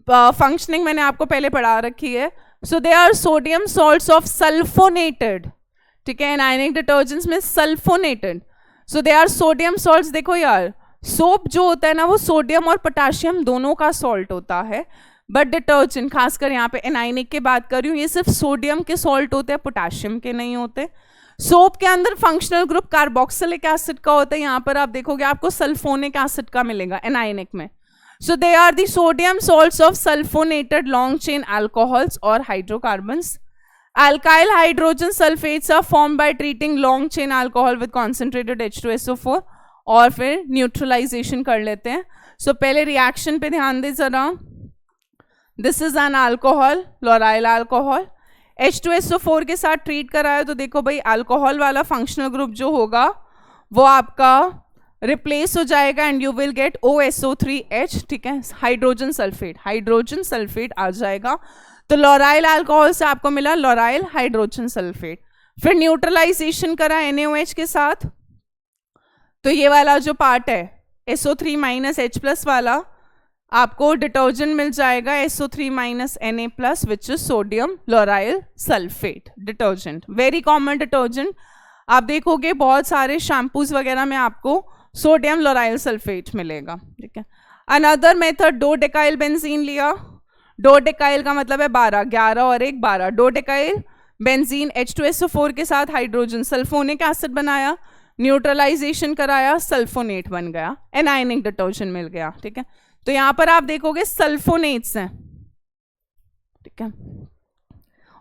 फंक्शनिंग मैंने आपको पहले पढ़ा रखी है। So they are sodium salts of sulphonated. ठीक है, एनायनिक डिटर्जेंट्स में sulphonated, so they are sodium salts. देखो यार, सोप जो होता है ना वो सोडियम और पोटाशियम दोनों का सॉल्ट होता है, बट डिटर्जेंट खासकर यहाँ पे एनायनिक की बात कर रही हूँ, ये सिर्फ सोडियम के सॉल्ट होते हैं, पोटाशियम के नहीं होते। सोप के अंदर फंक्शनल ग्रुप कार्बोक्सिलिक एसिड का होता है, यहाँ पर आप देखोगे आपको सल्फोनिक एसिड का मिलेगा एनायनिक में। So they are the sodium salts of sulfonated long chain alcohols or hydrocarbons. Alkyl hydrogen sulfates are formed by treating long chain alcohol with concentrated H2SO4 और फिर न्यूट्रलाइजेशन कर लेते हैं। So पहले reaction पे ध्यान दें जरा। This is an alcohol, loryl alcohol. H2SO4 के साथ ट्रीट कराया तो देखो भाई अल्कोहल वाला फंक्शनल ग्रुप जो होगा वो आपका रिप्लेस हो जाएगा and you will get OSO3H। ठीक है, हाइड्रोजन सल्फेट आ जाएगा। तो लॉराइल अल्कोहल से आपको मिला लॉराइल हाइड्रोजन सल्फेट। फिर न्यूट्रलाइजेशन करा NaOH के साथ, तो ये वाला जो पार्ट है SO3-H+ वाला, आपको डिटर्जेंट मिल जाएगा SO3-Na+ which is sodium lauryl sulphate detergent. Very common detergent, आप देखोगे बहुत सारे शैम्पूज वगैरह में आपको सोडियम लॉराइल सल्फेट मिलेगा। ठीक है, अनदर मेथड डोडेकाइल बेंजीन लिया। डोडेकाइल का मतलब है 12, 11 और 1 12। डोडेकाइल बेंजीन H2SO4 के साथ हाइड्रोजन सल्फोनिक एसिड बनाया, न्यूट्रलाइजेशन कराया, सल्फोनेट बन गया, एनायनिक डिटर्जेंट मिल गया। ठीक है, तो यहां पर आप देखोगे सल्फोनेट्स हैं। ठीक है,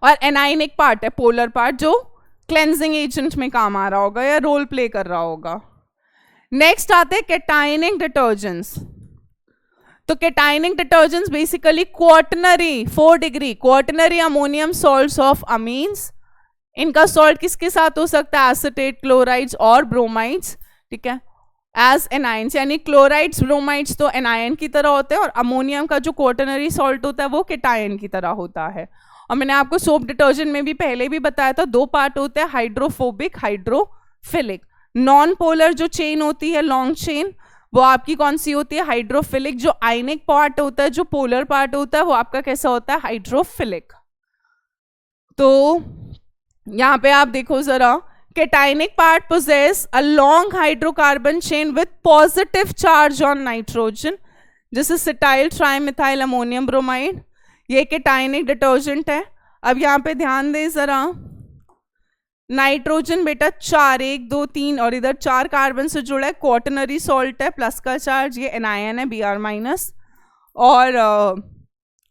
और एनायनिक पार्ट है पोलर पार्ट जो क्लेंजिंग एजेंट में काम आ रहा होगा या रोल प्ले कर रहा होगा। नेक्स्ट आते हैं केटायनिक डिटर्जेंट्स। तो cationic detergents basically quaternary 4 degree quaternary ammonium salts of amines. इनका सॉल्ट किसके साथ हो सकता है, एसिटेट, क्लोराइड्स और ब्रोमाइड्स। ठीक है, एज एनायंस, यानी क्लोराइड्स ब्रोमाइड्स तो एनायन की तरह होते हैं और अमोनियम का जो क्वाटनरी सॉल्ट होता है वो केटायन की तरह होता है। और मैंने आपको सोप डिटर्जेंट में भी पहले भी बताया था, 2 पार्ट होते हैं, हाइड्रोफोबिक, हाइड्रोफिलिक। नॉन पोलर जो चेन होती है लॉन्ग चेन वो आपकी कौन सी होती है, हाइड्रोफिलिक। जो आयनिक पार्ट होता है, जो पोलर पार्ट होता है, वो आपका कैसा होता है, हाइड्रोफिलिक। तो यहाँ पे आप देखो जरा, cationic part possess a long hydrocarbon chain with positive charge on nitrogen, जैसे सिटाइल ट्राइमिथाइल अमोनियम ब्रोमाइड, ये cationic डिटर्जेंट है। अब यहाँ पे ध्यान दे जरा, नाइट्रोजन बेटा 4, 1 2 3 और इधर 4 कार्बन से जुड़ा है, क्वाटरनरी सॉल्ट है, प्लस का चार्ज, ये एनायन है Br-। और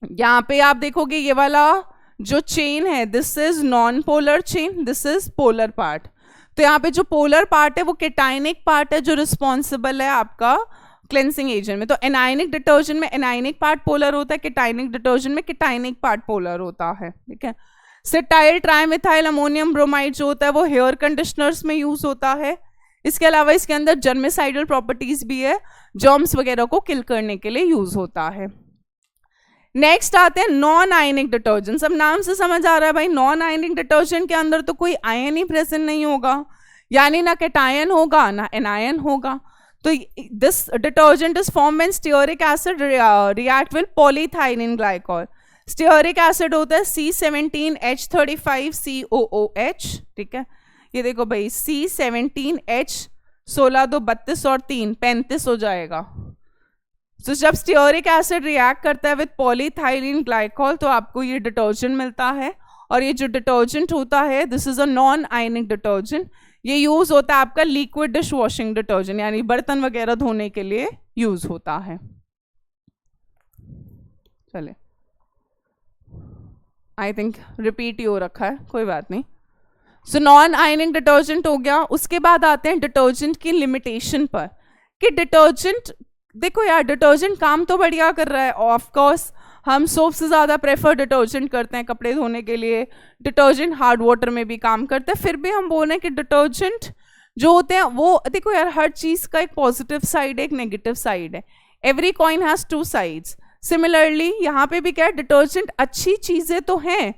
यहाँ पे आप देखोगे ये वाला जो चेन है, this is non polar chain, this is polar part. तो यहाँ पे जो पोलर पार्ट है वो केटाइनिक पार्ट है जो रिस्पॉन्सिबल है आपका क्लेंसिंग एजेंट में। तो एनायनिक डिटर्जेंट में एनायनिक पार्ट पोलर होता है, केटाइनिक डिटर्जेंट में केटाइनिक पार्ट पोलर होता है, ठीक है। सिटाइल ट्राइमिथाइल अमोनियम ब्रोमाइड जो होता है वो हेयर कंडीशनर्स में यूज होता है। इसके अलावा इसके अंदर जर्मिसाइडल प्रॉपर्टीज भी है, जर्म्स वगैरह को किल करने के लिए यूज होता है। नेक्स्ट आते हैं नॉन आयनिक डिटर्जेंट्स। अब नाम से समझ आ रहा है भाई, नॉन आयनिक डिटर्जेंट के अंदर तो कोई आयन ही प्रेजेंट नहीं होगा, यानी ना कैटायन होगा ना एनायन होगा। तो this detergent is form when stearic acid react with polyethylene glycol. Stearic acid होता है C17H35COOH, ठीक है। ये देखो भाई C17H 16 2 32 और 3 35 हो जाएगा। तो जब स्टीयरिक एसिड रिएक्ट करता है विद पॉलीथाइलिन ग्लाइकॉल तो आपको ये डिटर्जेंट मिलता है। और ये जो डिटर्जेंट होता है this is a non ionic detergent. ये यूज होता है आपका लिक्विड डिश वॉशिंग डिटर्जेंट, यानी बर्तन वगैरह धोने के लिए यूज होता है। चले, आई थिंक रिपीट ही हो रखा है, कोई बात नहीं। सो नॉन आयनिक डिटर्जेंट हो गया। उसके बाद आते हैं डिटर्जेंट की लिमिटेशन पर, कि डिटर्जेंट देखो यार डिटर्जेंट काम तो बढ़िया कर रहा है, ऑफ कोर्स हम सोप से ज़्यादा प्रेफर डिटर्जेंट करते हैं कपड़े धोने के लिए, डिटर्जेंट हार्ड वाटर में भी काम करते हैं, फिर भी हम बोल रहे हैं कि डिटर्जेंट जो होते हैं वो देखो यार हर चीज़ का एक पॉजिटिव साइड है, एक नेगेटिव साइड है, every coin has 2 sides. Similarly यहाँ पे भी क्या है, डिटर्जेंट अच्छी चीज़ें तो हैं,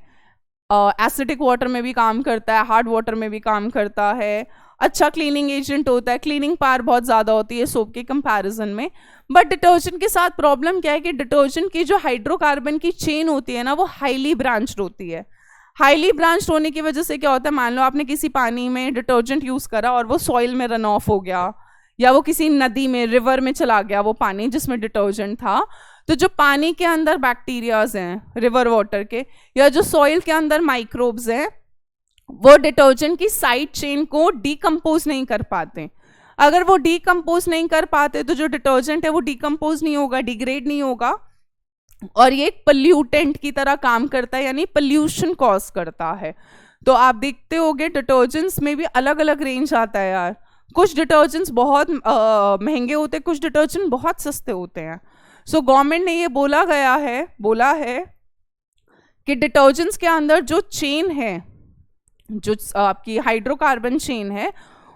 एसिडिक वाटर में भी काम करता है, हार्ड वाटर में भी काम करता है, अच्छा क्लीनिंग एजेंट होता है, क्लीनिंग पावर बहुत ज़्यादा होती है सोप के कंपैरिजन में। बट डिटर्जेंट के साथ प्रॉब्लम क्या है कि डिटर्जेंट की जो हाइड्रोकार्बन की चेन होती है ना वो हाईली ब्रांच्ड होती है। हाईली ब्रांच्ड होने की वजह से क्या होता है, मान लो आपने किसी पानी में डिटर्जेंट यूज़ करा और वो सॉइल में रन ऑफ हो गया, या वो किसी नदी में रिवर में चला गया वो पानी जिसमें डिटर्जेंट था, तो जो पानी के अंदर बैक्टीरियाज हैं रिवर वाटर के, या जो सॉइल के अंदर माइक्रोब्स हैं, वो डिटर्जेंट की साइड चेन को डीकम्पोज नहीं कर पाते। अगर वो डीकम्पोज नहीं कर पाते तो जो डिटर्जेंट है वो डीकम्पोज नहीं होगा, डिग्रेड नहीं होगा, और ये एक पल्यूटेंट की तरह काम करता है, यानी पल्यूशन कॉज करता है। तो आप देखते होगे डिटर्जेंट्स में भी अलग अलग रेंज आता है यार, कुछ डिटर्जेंट्स बहुत महंगे होते हैं, कुछ डिटर्जेंट बहुत सस्ते होते हैं। सो गवर्नमेंट ने ये बोला है कि डिटर्जेंट्स के अंदर जो चेन है, जो आपकी हाइड्रोकार्बन चेन है,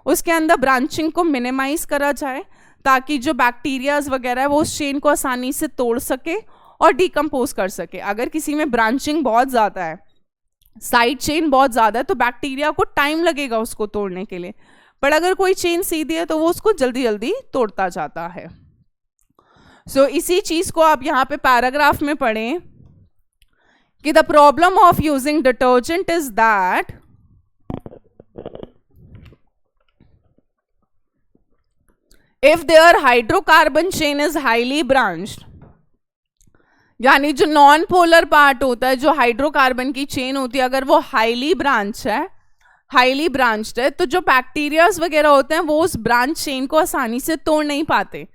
उसके अंदर ब्रांचिंग को मिनिमाइज करा जाए ताकि जो बैक्टीरियाज वगैरह है वो उस चेन को आसानी से तोड़ सके और डिकम्पोज कर सके। अगर किसी में ब्रांचिंग बहुत ज़्यादा है, साइड चेन बहुत ज़्यादा है, तो बैक्टीरिया को टाइम लगेगा उसको तोड़ने के लिए, पर अगर कोई चेन सीधी है तो वो उसको जल्दी जल्दी तोड़ता जाता है। सो इसी चीज़ को आप यहाँ पे पैराग्राफ में पढ़ें कि the problem of using detergent is that if their hydrocarbon chain is highly branched, यानी जो नॉन पोलर पार्ट होता है, जो हाइड्रोकार्बन की चेन होती है, अगर वो हाईली ब्रांच्ड है तो जो बैक्टीरियाज वगैरह होते हैं वो उस ब्रांच चेन को आसानी से तोड़ नहीं पाते।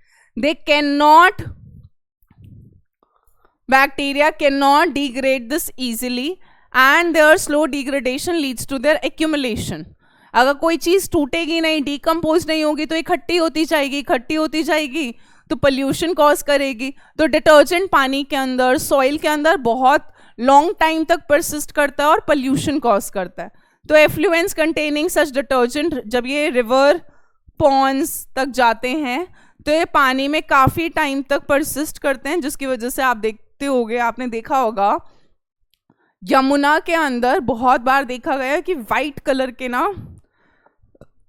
Bacteria can not degrade this easily and their slow degradation leads to their accumulation. अगर कोई चीज़ टूटेगी नहीं, डीकम्पोज नहीं होगी, तो इकट्ठी होती जाएगी तो पोल्यूशन कॉज करेगी। तो डिटर्जेंट पानी के अंदर, सॉइल के अंदर बहुत लॉन्ग टाइम तक परसिस्ट करता है और पोल्यूशन कॉज करता है। तो एफ्लुएंस कंटेनिंग सच डिटर्जेंट जब ये रिवर पॉन्ड्स तक जाते हैं तो ये पानी में काफ़ी टाइम तक परसिस्ट करते हैं, जिसकी वजह से आप देखते होगे, आपने देखा होगा यमुना के अंदर बहुत बार देखा गया कि वाइट कलर के ना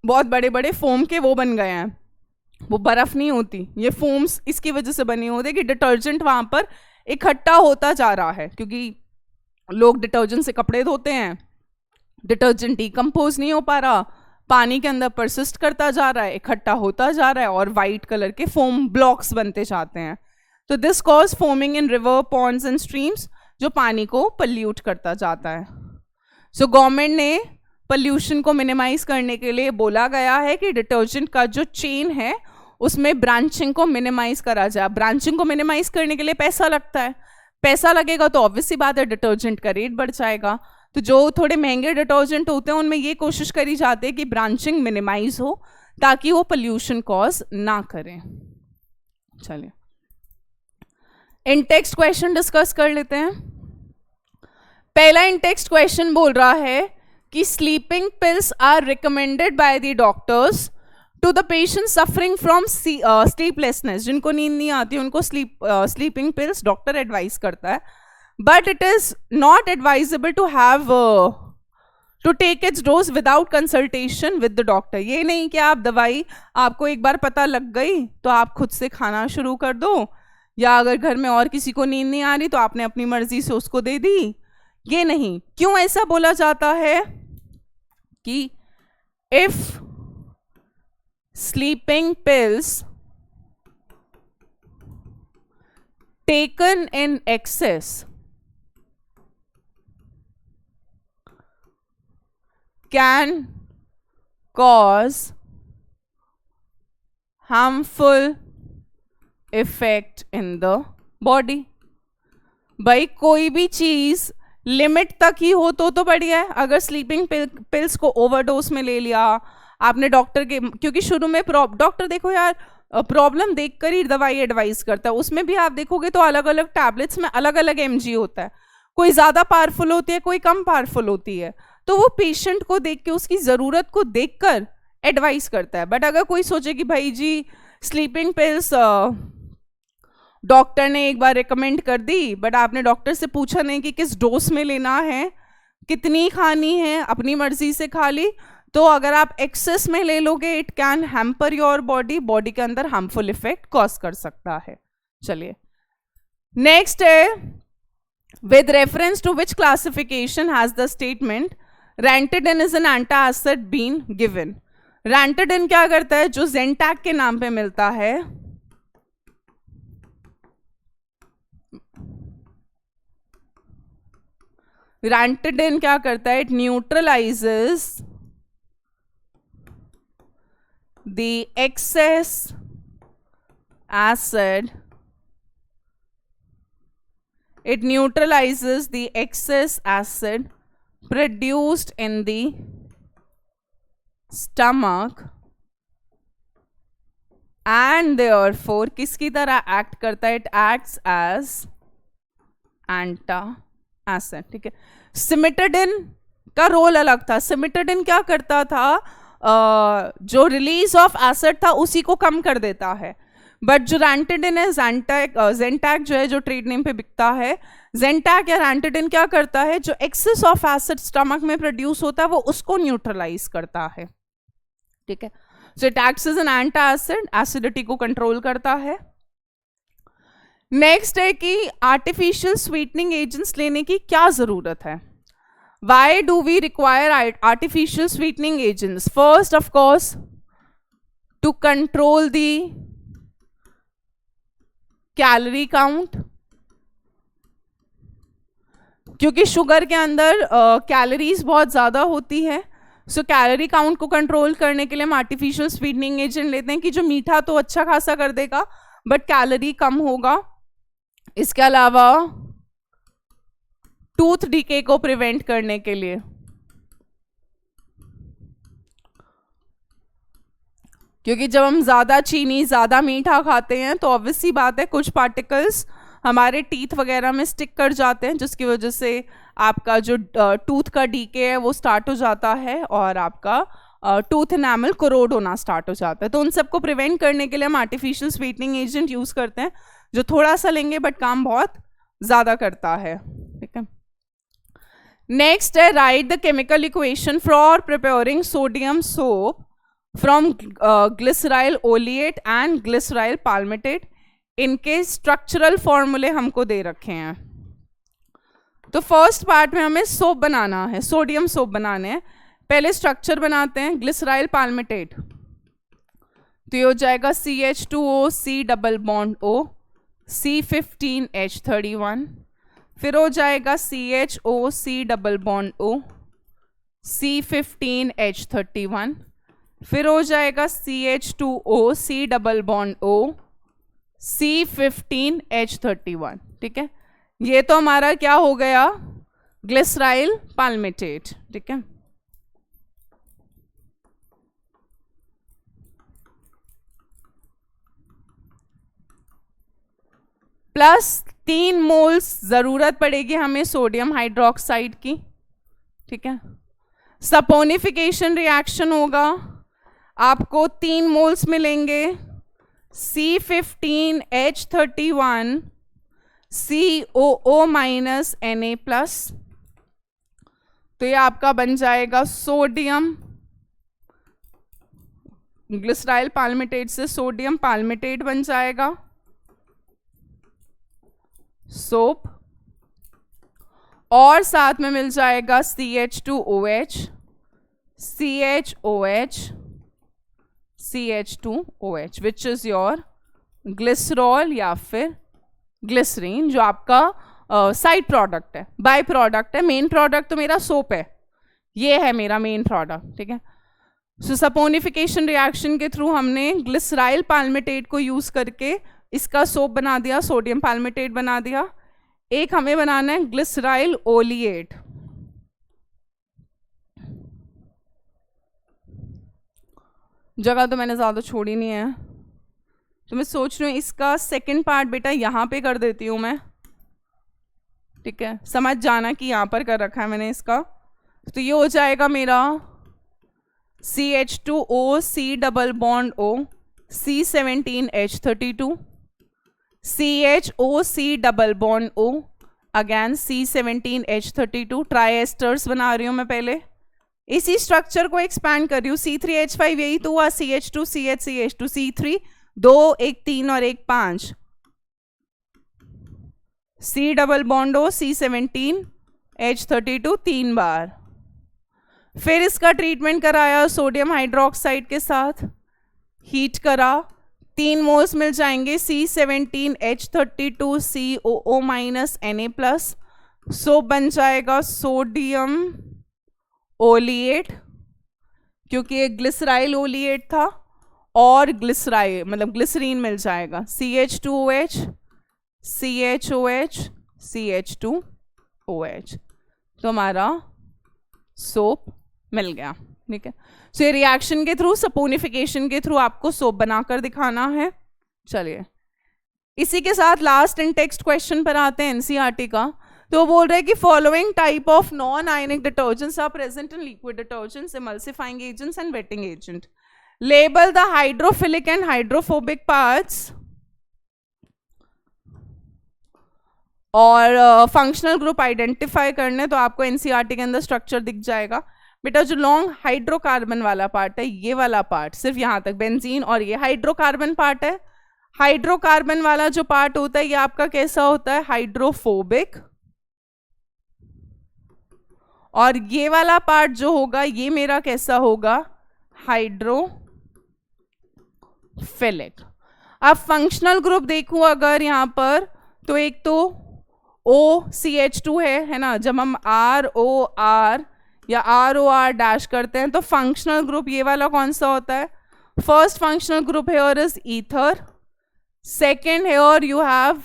बहुत बड़े बड़े फोम के वो बन गए हैं, वो बर्फ नहीं होती, ये फोम्स इसकी वजह से बनी होती है कि डिटर्जेंट वहाँ पर इकट्ठा होता जा रहा है, क्योंकि लोग डिटर्जेंट से कपड़े धोते हैं, डिटर्जेंट डिकम्पोज नहीं हो पा रहा, पानी के अंदर परसिस्ट करता जा रहा है, इकट्ठा होता जा रहा है और वाइट कलर के फोम ब्लॉक्स बनते जाते हैं. तो this cause foaming in river, Pond's and streams, जो पानी को पल्यूट करता जाता है. सो गवर्नमेंट ने पल्यूशन को मिनिमाइज करने के लिए बोला गया है कि डिटर्जेंट का जो चेन है उसमें ब्रांचिंग को मिनिमाइज करा जाए. ब्रांचिंग को मिनिमाइज करने के लिए पैसा लगता है, पैसा लगेगा तो ऑब्वियसली बात है डिटर्जेंट का रेट बढ़ जाएगा. तो जो थोड़े महंगे डिटर्जेंट होते हैं उनमें ये कोशिश करी जाती है कि ब्रांचिंग मिनिमाइज हो ताकि वो पल्यूशन कॉज ना करें. चलिए इन टेक्स्ट क्वेश्चन डिस्कस कर लेते हैं. पहला इन टेक्स्ट क्वेश्चन बोल रहा है कि sleeping pills are recommended by the doctors to the patient suffering from sleeplessness. जिनको नींद नहीं आती उनको स्लीपिंग पिल्स डॉक्टर एडवाइस करता है, but it is not advisable to have to take its dose without consultation with the doctor. ये नहीं कि आप दवाई आपको एक बार पता लग गई तो आप खुद से खाना शुरू कर दो, या अगर घर में और किसी को नींद नहीं आ रही तो आपने अपनी मर्जी से उसको दे दी. ये नहीं. क्यों ऐसा बोला जाता है कि if sleeping pills taken in excess can cause harmful effect in the body. भाई कोई भी चीज लिमिट तक ही हो तो बढ़िया है. अगर स्लीपिंग पिल्स को ओवरडोज में ले लिया आपने डॉक्टर के, क्योंकि शुरू में डॉक्टर देखो यार प्रॉब्लम देखकर ही दवाई एडवाइस करता है. उसमें भी आप देखोगे तो अलग अलग टैबलेट्स में अलग अलग mg होता है, कोई ज्यादा पावरफुल होती है कोई कम पावरफुल होती है. तो वो पेशेंट को देख के उसकी ज़रूरत को देखकर एडवाइस करता है. बट अगर कोई सोचे कि भाई जी स्लीपिंग पिल्स डॉक्टर ने एक बार रिकमेंड कर दी बट आपने डॉक्टर से पूछा नहीं कि किस डोज में लेना है, कितनी खानी है, अपनी मर्जी से खा ली, तो अगर आप एक्सेस में ले लोगे it can hamper your body के अंदर हार्मफुल इफेक्ट कॉज कर सकता है. चलिए नेक्स्ट है, with reference to which classification has the statement Ranitidine is an antacid been given. Ranitidine क्या करता है, जो Zantac के नाम पे मिलता है, Ranitidine क्या करता है, it neutralizes the excess acid, it neutralizes the excess acid produced in the stomach and therefore किसकी तरह एक्ट करता है, इट एक्ट्स एज एंटासिड. ठीक है. सिमिटाडिन का रोल अलग था. सिमिटाडिन क्या करता था, जो रिलीज ऑफ एसिड था उसी को कम कर देता है. बट जो रैंटिडिन है, ज़ेंटैक जो है जो ट्रेड नेम पे बिकता है, ज़ेंटैक या रैंटिडिन क्या करता है, जो एक्सेस ऑफ एसिड स्टमक में प्रोड्यूस होता है वो उसको न्यूट्रलाइज करता है. ठीक है. So it acts as an antacid, acidity को कंट्रोल करता है. नेक्स्ट है कि आर्टिफिशियल स्वीटनिंग एजेंट्स लेने की क्या जरूरत है. Why do we require artificial sweetening agents? First of course to control the calorie count, क्योंकि शुगर के अंदर कैलोरीज बहुत ज़्यादा होती है. सो कैलोरी काउंट को कंट्रोल करने के लिए हम आर्टिफिशियल स्वीटनिंग एजेंट लेते हैं कि जो मीठा तो अच्छा खासा कर देगा बट कैलोरी कम होगा. इसके अलावा टूथ डीके को प्रिवेंट करने के लिए, क्योंकि जब हम ज़्यादा चीनी ज़्यादा मीठा खाते हैं तो ऑब्वियस सी बात है कुछ पार्टिकल्स हमारे टीथ वगैरह में स्टिक कर जाते हैं, जिसकी वजह से आपका जो टूथ का डीके है वो स्टार्ट हो जाता है और आपका टूथ एनामल कोरोड होना स्टार्ट हो जाता है. तो उन सबको प्रिवेंट करने के लिए हम आर्टिफिशियल स्वीटनिंग एजेंट यूज़ करते हैं, जो थोड़ा सा लेंगे बट काम बहुत ज़्यादा करता है. ठीक है. नेक्स्ट है, write the chemical equation for preparing sodium soap from glyceryl oleate and glyceryl palmitate. इनके स्ट्रक्चरल फॉर्मूले हमको दे रखे हैं. तो फर्स्ट पार्ट में हमें सोप बनाना है, सोडियम सोप बनाने हैं। पहले स्ट्रक्चर बनाते हैं, ग्लिसराइल पाल्मिटेट। तो ये हो जाएगा CH2O C double bond O C15H31, फिर हो जाएगा CHO C double bond O C15H31, फिर हो जाएगा CH2O C double bond O C15H31। ठीक है, ये तो हमारा क्या हो गया, ग्लिसराइल पाल्मिटेट। ठीक है, प्लस 3 मोल्स जरूरत पड़ेगी हमें सोडियम हाइड्रोक्साइड की। ठीक है, सपोनिफिकेशन रिएक्शन होगा, आपको 3 मोल्स मिलेंगे C15H31 COO minus Na plus. तो ये आपका बन जाएगा सोडियम, ग्लिसराइल पाल्मिटेट से सोडियम पाल्मिटेट बन जाएगा, सोप, और साथ में मिल जाएगा CH2OH CHOH CH2OH which is your glycerol या फिर ग्लिसरीन, जो आपका साइड प्रोडक्ट है, बाय प्रोडक्ट है। मेन प्रोडक्ट तो मेरा सोप है, ये है मेरा मेन प्रोडक्ट। ठीक है, सो सपोनिफिकेशन रिएक्शन के थ्रू हमने ग्लिसराइल पाल्मिटेट को यूज करके इसका सोप बना दिया, सोडियम पाल्मिटेट बना दिया। एक हमें बनाना है ग्लिसराइल ओलिएट। जगह तो मैंने ज़्यादा छोड़ी नहीं है, तो मैं सोच रही हूँ इसका सेकंड पार्ट बेटा यहाँ पे कर देती हूँ मैं। ठीक है, समझ जाना कि यहाँ पर कर रखा है मैंने इसका। तो ये हो जाएगा मेरा CH2O C double bond O C17H32 CHO C double bond O again C17H32। Try asters बना रही हूँ मैं, पहले इसी स्ट्रक्चर को एक्सपैंड कर रही हूँ। C3H5 यही तो हुआ, CH2 CH CH2 C3 2 एक 3 और एक 5 C double bond O C17H32 3 बार। फिर इसका ट्रीटमेंट कराया सोडियम हाइड्रोक्साइड के साथ, हीट करा, 3 मोल्स मिल जाएंगे C17H32 COO minus Na plus. So बन जाएगा सोडियम ओलिएट, क्योंकि ये ग्लिसराइल ओलिएट था, और ग्लिसराइल मतलब ग्लिसरीन मिल जाएगा CH2OH CHOH CH2OH। तो हमारा सोप मिल गया। ठीक है, सो ये रिएक्शन के थ्रू, सपोनिफिकेशन के थ्रू आपको सोप बनाकर दिखाना है। चलिए, इसी के साथ लास्ट एंड टेक्स्ट क्वेश्चन पर आते हैं एनसीईआरटी का। तो बोल रहे हैं कि following type of non ionic detergents are present in liquid detergents, emulsifying agents and wetting agent. Label the hydrophilic and hydrophobic parts और फंक्शनल ग्रुप आइडेंटिफाई करने। तो आपको एनसीईआरटी के अंदर स्ट्रक्चर दिख जाएगा बेटा। जो लॉन्ग हाइड्रोकार्बन वाला पार्ट है, ये वाला पार्ट सिर्फ यहाँ तक बेंजीन, और ये हाइड्रोकार्बन पार्ट है। हाइड्रोकार्बन वाला जो पार्ट होता है ये आपका कैसा होता है, हाइड्रोफोबिक, और ये वाला पार्ट जो होगा ये मेरा कैसा होगा, हाइड्रोफिलिक। अब फंक्शनल ग्रुप देखूं अगर यहाँ पर, तो एक तो OCH2 है ना। जब हम ROR या ROR डैश करते हैं तो फंक्शनल ग्रुप ये वाला कौन सा होता है, first functional group here is ether, second here you have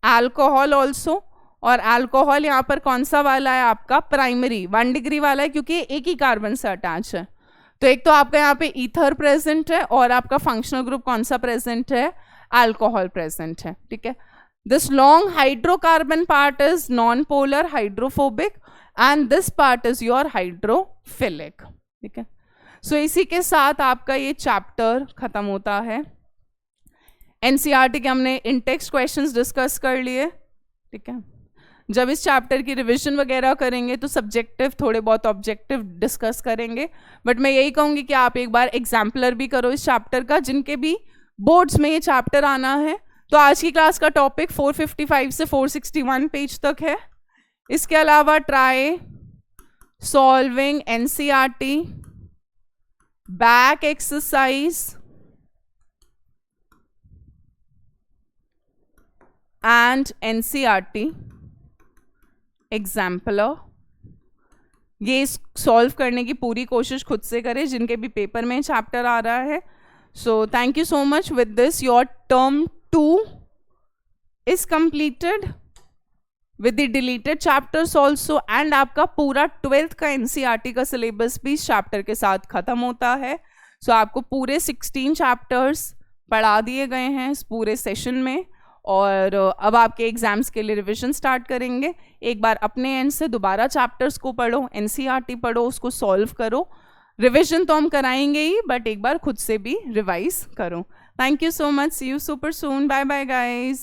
alcohol also, और अल्कोहल यहाँ पर कौन सा वाला है आपका, प्राइमरी 1 डिग्री वाला है, क्योंकि एक ही कार्बन से अटैच है। तो एक तो आपका यहाँ पे ईथर प्रेजेंट है, और आपका फंक्शनल ग्रुप कौन सा प्रेजेंट है, अल्कोहल प्रेजेंट है। ठीक है, this long hydrocarbon part is non polar hydrophobic and this part is your hydrophilic. ठीक है, सो इसी के साथ आपका ये चैप्टर खत्म होता है। एनसीईआरटी के हमने इन टेक्स्ट क्वेश्चंस डिस्कस कर लिए। ठीक है, जब इस चैप्टर की रिवीजन वगैरह करेंगे तो सब्जेक्टिव थोड़े बहुत ऑब्जेक्टिव डिस्कस करेंगे, बट मैं यही कहूँगी कि आप एक बार एग्जाम्पलर भी करो इस चैप्टर का। जिनके भी बोर्ड्स में ये चैप्टर आना है तो आज की क्लास का टॉपिक 455 से 461 पेज तक है. इसके अलावा try solving NCERT, back exercise and NCERT exemplar, ये सॉल्व करने की पूरी कोशिश खुद से करें जिनके भी पेपर में चैप्टर आ रहा है. So thank you so much. With this your term 2 is completed with the deleted chapters also, and आपका पूरा 12th का एनसीईआरटी का सिलेबस भी इस चैप्टर के साथ खत्म होता है. सो आपको पूरे 16 चैप्टर्स पढ़ा दिए गए हैं इस पूरे सेशन में, और अब आपके एग्जाम्स के लिए रिवीजन स्टार्ट करेंगे. एक बार अपने एंड से दोबारा चैप्टर्स को पढ़ो, एनसीईआरटी पढ़ो, उसको सॉल्व करो. रिवीजन तो हम कराएंगे ही, बट एक बार खुद से भी रिवाइज करो. Thank you so much. See you super soon. Bye bye guys.